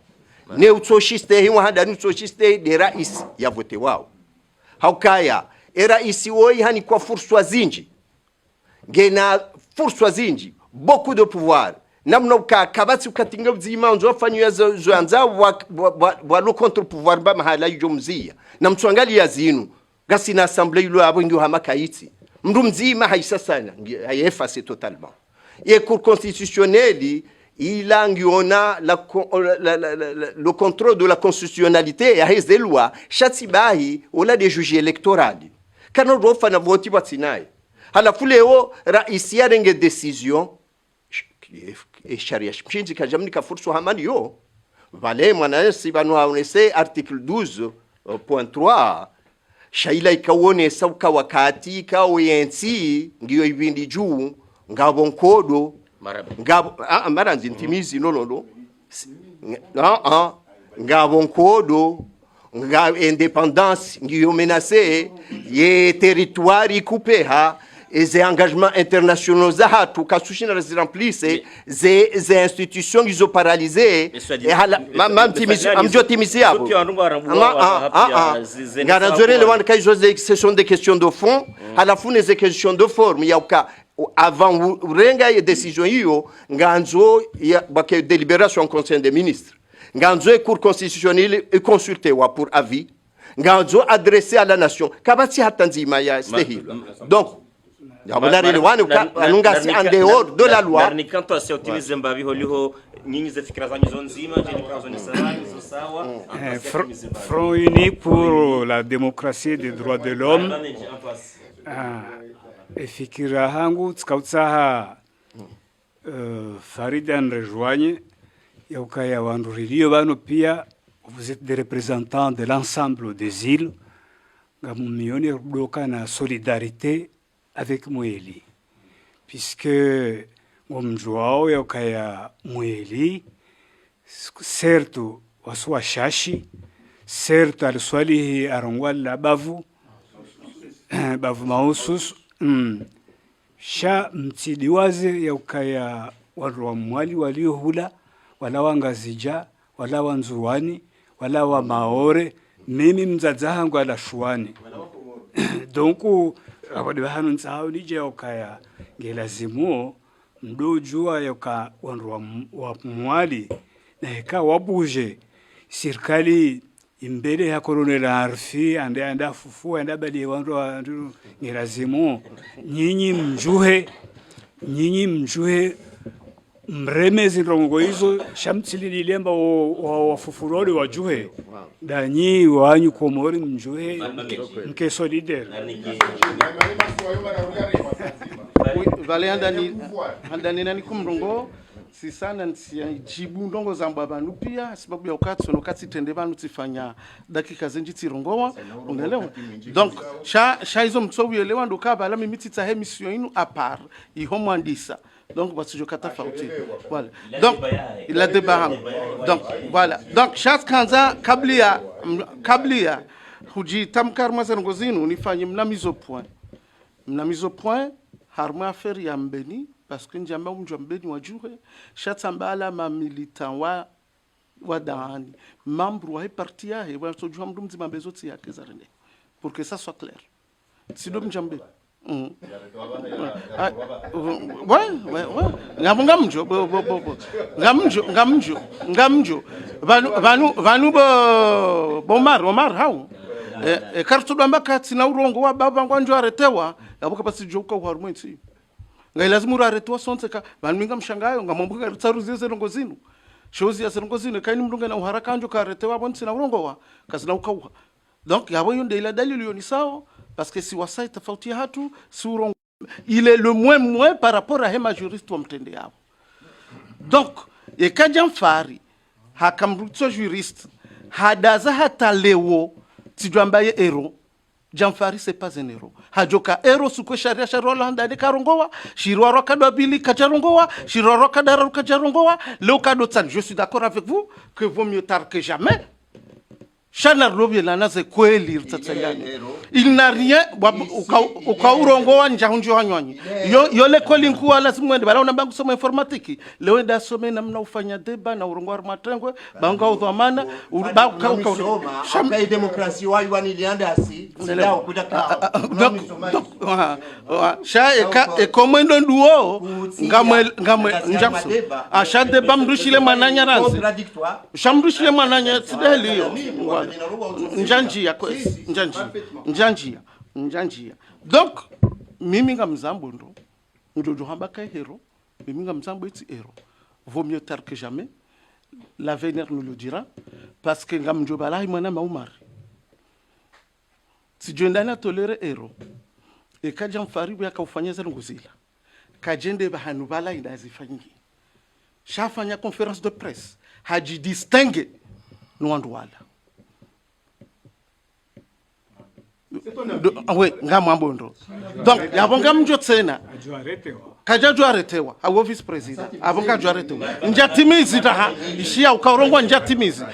ne utsoshistehilwa hada utsoshiste de rais ya vote wao haukaya rais woi hani kwa fursa zinji ngena fursa zinji beaucoup de pouvoir namna ukakabati ukatinga uzima nzo fanywa zo anza wa lo contre pouvoir ba mahala hiyo mzia na mtuangalia zinu gasi na assemblée ilo abo ndio hamakaiti mndu mzima haisa sana haifasi totalement et cour constitutionnelle il a le contrôle de la constitutionnalité et des lois chatibahi ola des juges électoraux kana rofa na voti batinai halafu leo rais yarenge decision e sharia mshinzi kajamni ka fursu hamani yo vale mwanansi banu haonese article 12.3 shaila ikawone sauka wakati kao yensi ngiyo ibindi juu ngabo nkodo ngabo maranzi ntimizi no ngabo nkodo nga indépendance ngiyo menacé ye territoire coupé ha et engagements internationaux za tu kasushina remplisse ze institutions qui sont paralysées et même timizi amjo timizi hapo ngarazore le wan kaizo ce sont des questions de fond à la fin des questions de forme ya uka avant renga ya décision hiyo nganzo ya bake délibération conseil des ministres nganzo cour constitutionnelle et consulté wa pour avis nganzo adressé à la nation kabati hatanzima ya stehi donc Yabolari wanu anunga si en dehors de la loi. Ni kanto asi optimize mbavi holiho nyinyi ze fikira zanyu zonzima je ni kazo ni sawa. Front uni pour la démocratie des droits de l'homme. Fikira hangu tskautsaha Faridan rejoigne yaukaya wandurilio bano pia vous êtes des représentants de l'ensemble des îles ngamumioni bloka na solidarité avec Mweli, puisque Mwamjouao yaukaya Mweli, certes waswa shashi, certes aliswalihi arongwala bavu mausus, sha mtidiwaze yaukaya warwa mwali waliohula, wala wangazija, wala wanzuwani, wala wa maore, mimi mzazahangu ala shuwani. Donc, abadi bahanu nsahau nije okaya ngelazimu mdojua yoka wanru wa mwali na heka wabuje serikali imbele ya colonel Arfi anda fufu anda bali wanru ngelazimu nyinyi mjuhe mremezi rongo hizo shamtsili lilemba wa fufurori wajuhe danyi wanyu komori mjuhe mke solidaire vale andani nani kumrongo si sana nsijibu ndongo za mbabanu pia sababu ya wakati tende banu tifanya dakika zenji tirongoa unaelewa donc sha hizo mtsowi elewa ndo kaba mimi tita emission inu a part iho mwandisa donc parce que je kata fauti voilà donc il a débat donc voilà donc chaque kanza kablia huji tamkar mazango zinu nifanye mnamizo point harma affaire ya mbeni parce que njamba mbeni wajure shatambala ma militant wa daani membre wa parti ya he wa sojua mdu mzima bezoti yake zarene pour que ça soit clair sido mjambe ouais ngamjo vanu bomar hao kartu damba kati na urongo wa baba ngwanjo aretewa yabuka basi joka uharumwensi ngai lazima uraretewa sonse ka vanminga mshangayo ngamombuka tsaruzi zerongo zinu shozi ya zerongo zinu kaini mdunga na uharaka njo karetewa bonsi na urongo wa kasina ukauha donc yabo yonde ila dalili yoni sawa parce que si wasai tofauti hatu si urongo il est le moins par rapport à hema juriste wa mtende yao donc ekaja mfari hakamrutso juriste hadaza hata leo tijambaye ero Jamfari c'est pas un héros. Hajoka héros suko sharia sharola ndani karongoa, shirwaro kado abili kajarongoa, shirwaro kadaro kajarongoa, leo kado tsan. Je suis d'accord avec vous que vaut mieux tard que jamais. Shana robie la naze kweli rtatsayani. Il n'a rien ukaurongoa njahunjo hanywanyi. Yo l'école nkuwa lazima mwende bala una bangu soma informatique. Leo enda some namna ufanya deba na urongoa matengwe banga udhamana shamba demokrasia wao wanilianda asi ndio kutaka sha ekomendo nduo ngamwe njamso asha deba mrushile mananya ranzi shamrushile mananya tideliyo njanjia donc mimi ngamzambo ndo hamba kai hero mimi ngamzambo eti hero vaut mieux tard que jamais l'avenir nous le dira parce que ngamjo balahi mwana maumar si jendana tolere hero e kaja mfaribu yakaufanyeza nguzila kajende bahanu balahi ndazifanyiki shafanya conférence de presse haji distingue nwandwala. Oui, ngamwambo ndo. Donc, yabonga mjo tsena. Kaja juaretewa, hawo vice president. Abonga juaretewa. Njatimizi taha, ishia ukaurongwa njatimizi.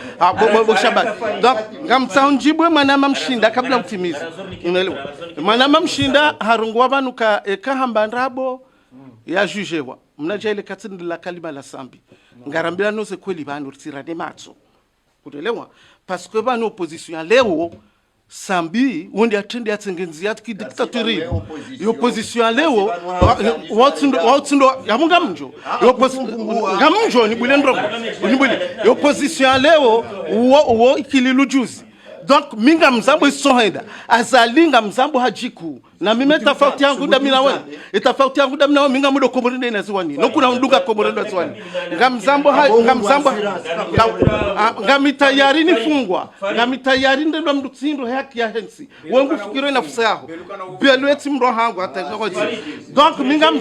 Bo shabaki. Donc, ngamtsaunjibwe manama mshinda kabla utimizi. Unaelewa? Manama mshinda harungwa banu ka ekahamba ndabo ya jugewa. Mnaja ile katini la kalima la sambi. Ngarambira no se kweli banu tsirane matso. Unaelewa? Parce que banu opposition leo sambi wonde atende atsengenzi yatki dictatori opposition leo watundo yamunga mjo ngamjo ni bulendro ni bule opposition leo wo ikililu juzi. Donc minga mzambo isohenda azalinga mzambo hajiku na mimi tofauti yangu damina wewe tofauti yangu damina wewe minga mudo komorende na ziwani no kuna nduga komorende na ziwani ngamzambo ngamitayari nifungwa ngamitayari ndendo mdutsindo haki ya hensi wengu fikiro nafsi yako belweti mro hangu atakaje. Donc minga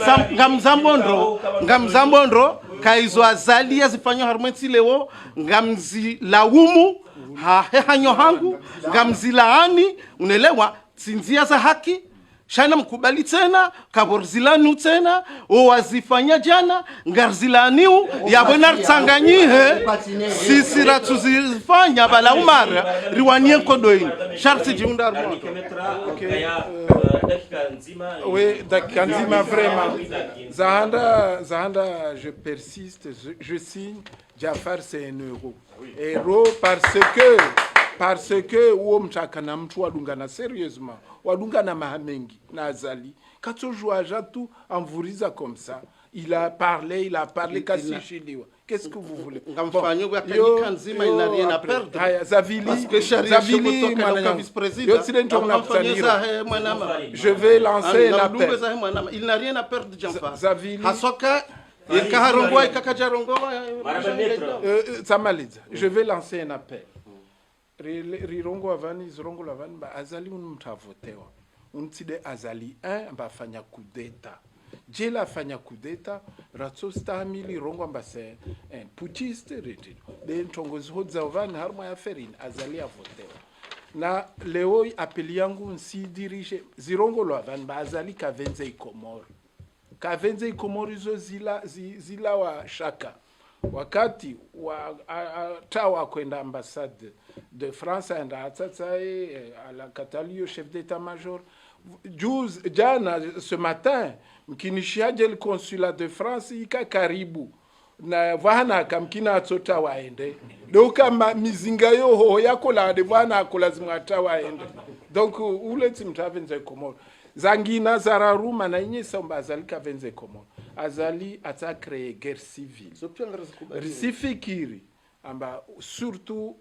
ngamzambo ndo kaizo azali azifanywa harmenti leo ngamzi laumu hanyo hangu ngamzilaani unaelewa sinzia za haki shana mkubali tena kaborzilanu tena wazifanya jana ngarzilaniu yabona tsanganyihe sisi ratuzifanya bala umara riwanie kodoini sharti jiunda armoto. Oui, dakika nzima vraiment. Zahanda, je persiste, je signe. Jafar c'est un euro. Euro parce que uo mchaka na mtu wadungana sérieusement. Wadungana mahamengi na azali. Katojua jatu amvuriza comme ça. Il a parlé kasi shiliwa. Qu'est-ce que vous voulez? Ngamfanyo kwa kanika nzima il n'a rien à perdre. Zavili vice-président. Je vais lancer un appel. Il n'a rien à perdre, Jafar. Zavili. Hasoka je vais lancer un appel. Rirongo avani zirongo lavani ba azali unmtavotewa. Untide azali mbafanya kudeta. Jela fanya kudeta ratso stamili rongo mbase putiste reti. De ntongozi hodza ovani harma ya ferin azali avotewa. Na leo apeli yangu nsi dirige zirongo lavani ba azali kavenze ikomoro. Kavenze ikomorizo zila wa shaka wakati wa tawa kwenda ambassade de France enda atsatsae à la Catalio chef d'état-major jana ce matin mkinishiaje le consulat de France ika karibu na vana kamkina atsota waende doka mizinga yoho yakola de vana akolazima atawaende donc ule timtavenze komoro zangina zararuma na inye samba azali kavenze komo azali ata créer guerre civile risifikiri amba surtout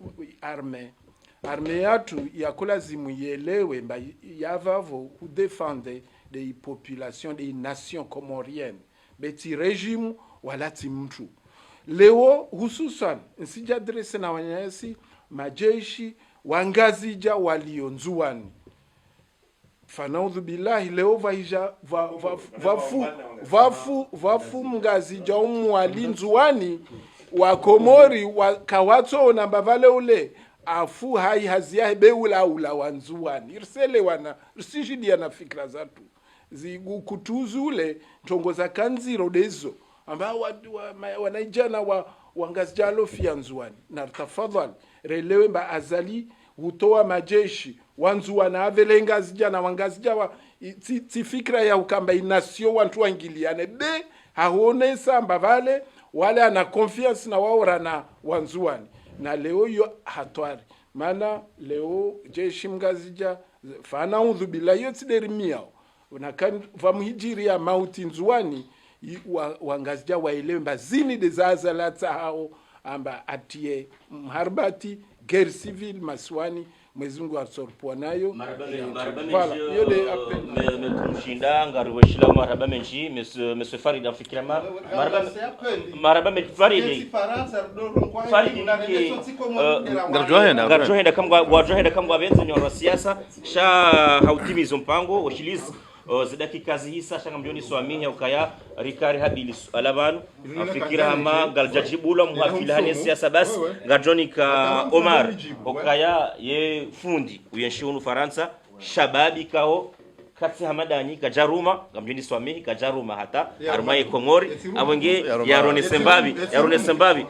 armée yatu yakola zimu yelewe mba yavavo ku défendre des populations des nations comoriennes beti régime wala timtu leo hususan nsija adresse na wanyasi majeshi wangazija walionzuani fanaudhu billahi leo vaija vafu mgazi ja walinzuani wa Komori wa kawatso na mbavale ule afu hai hazia beula ula wanzuani irsele wana risijidi na fikra zatu zigu kutuzu ule tongoza kanziro dezo ambao wanaijana wa wangazijalo fianzuani na tafadhali relewe mba azali hutoa majeshi wanzuwa na avele ngazija na wangazija wa ti fikra ya ukamba inasio wantu wangiliane be haone samba wale ana confiance na wao rana wanzuani na leo yo hatwari maana leo jeshi mgazija fana udhu bila yo tiderimiao unakan vamuhijiri ya mauti nzuani wangazija waelewe mbazini dezazalata hao amba atie mharbati guerre civile maswani Mwenyezi Mungu asorpwa nayo metumshinda ngariweshila marhaba menshi monsieur Farid afikira marhaba Farid ngarjohenda kamgwa benze nyoro siasa sha hautimizo mpango oshilizi zidakika zihisa shanga mjoni swaminya ukaya rikari habili alabanu afikira hama galjajibula muhafilani siasa basi ngajoni ka Omar ukaya ye fundi uyenshunu Faransa shababi kao katsi hamadani kajaruma ngamjoni swamihi kajaruma hata armaye Komori abonge yarone sembabi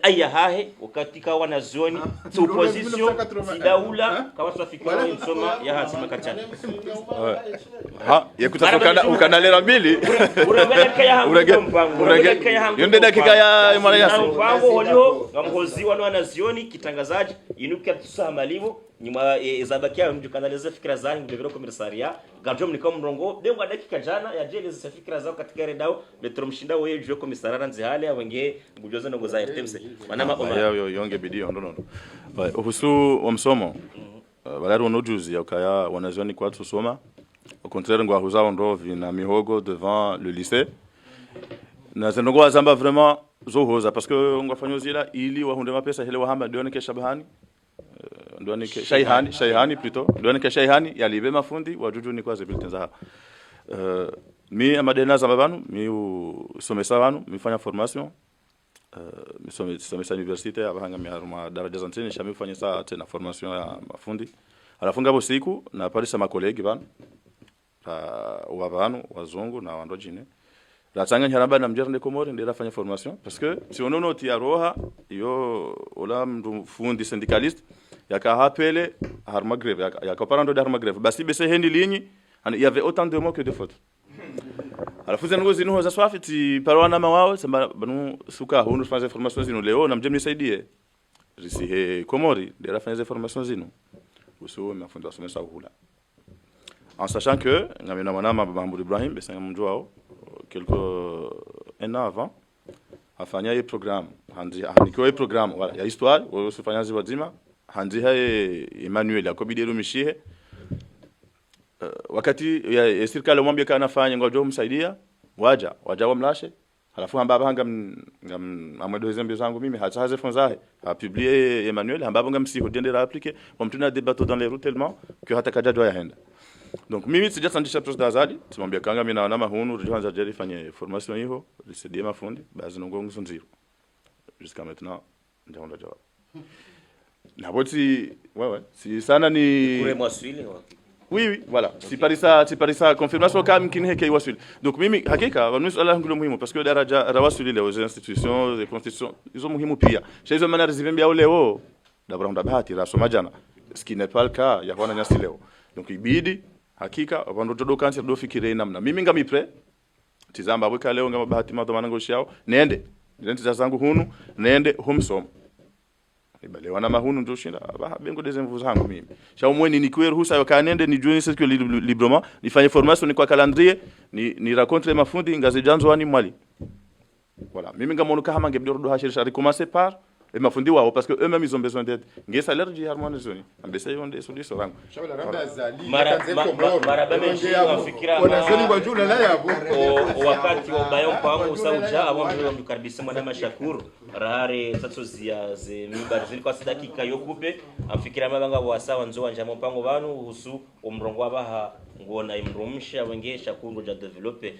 aya hahe wakati kawa na zoni tu opposition sidaula kama tunafikira insoma ya hasima kachana yakutatoka ukanalera mbili urabeleka ya yonde dakika ya mara yasi mpango holio ngamhoziwa na zioni kitangazaji inuka tusa malivo nyuma zabakia mjukanaliza fikra zangu ndivyo komisaria gajom ni kama mrongo dengo dakika jana ya jeli za fikra zao katika redao metromshinda wewe juu komisaria nzihale wenge ngujoza ngo za RTMC manama Omar yo yonge bidii ndono uhusu wa msomo balari onojuzi yakaya wanazioni kwa tusoma au contraire ngo ahuzao ndo vina mihogo devant le lycée na zenongo azamba vraiment zohoza parce que ngafanya zila ili wahunde mapesa hele wahamba dioneke shabahani ndoneke shaihani plutôt ndoneke shaihani yalibe mafundi wajuju ni kwa zibilten za mi amadena za babanu mi usomesa banu mifanya formation somesa universite abahanga mi haruma daraja za ntini shami ufanya saa tena formation ya mafundi alafunga bo siku na parisa makolegi banu wabanu wazungu na wandojine ratanga nyaramba na mjerne Komori ndira fanya formation parce que si on noti ya roha yo ola mdu fundi syndicaliste yakahapele harma grève yakaparando de harma grève basi bese hendi linyi il y avait autant de mots que de fautes alafu zenu zinu za swafi ti parwana mawao samba banu suka hunu fanya formation zinu leo na mjemni saidie risihe Komori ndira fanya formation zinu uso mafundi wasomesa hula en sachant que ngamina manama Mahmoud Ibrahim bese ngamjwao un an avant afanya ye programme handikiwa ye programme wala ya histoire usifanyazi wazima handiha Emmanuel akobidero mishihe wakati ya serikali mwambie kana fanya ngojo msaidia waja wamlashe alafu hamba ngam amwedo zembe zangu mimi hazaze fonzahe a publier Emmanuel hamba ngam si hodendera appliquer comme tuna débattre dans les routes tellement que hata kaja ya henda. Donc mimi sijasandisha pesa dazadi tumwambia kanga mimi naona mahunu rijanza jeri fanye formation hiyo lisedie mafundi bazi nongo zero jusqu'à maintenant ndio ndo jawab na boti wewe si sana ni kure mwaswili oui voilà si parisa confirmation kama mkini heke waswili donc mimi hakika wanus Allah ngulo muhimu parce que daraja rawaswili les institutions les constitutions izo muhimu pia hizo maana rizivembia leo dabra ndabahati rasoma jana ce qui n'est pas le cas ya wana nyasi leo donc ibidi hakika wandotodo kansi do fikire namna mimi ngami pre tizamba weka leo ngama bahati madomana ngoshao nende zangu hunu nende humsom ibale wana mahunu ndo shinda bengo dezemvu zangu mimi sha umweni ni kweru husa yokanende ni journée c'est que librement ni fanye formation ni kwa calendrier ni raconter mafundi ngaze janzo wani mwali voilà mimi ngamonuka hama ngebdo do hashirisha recommencer par et mafundi wao parce que eux mêmes ils ont besoin d'aide ngesa allergie harmonisation ambesa yonde solution rangu shabala ramba zali maraba menshi wafikira wanazoni kwa juu la yabo wakati wa bayo mpango usauja abamwe mkaribisa mwana mashakuru rahare satsozia ze mimba zili kwa dakika yokupe amfikira mabanga wasawa nzo wanja mpango banu husu umrongo abaha ngona imrumsha wenge shakuru ja developer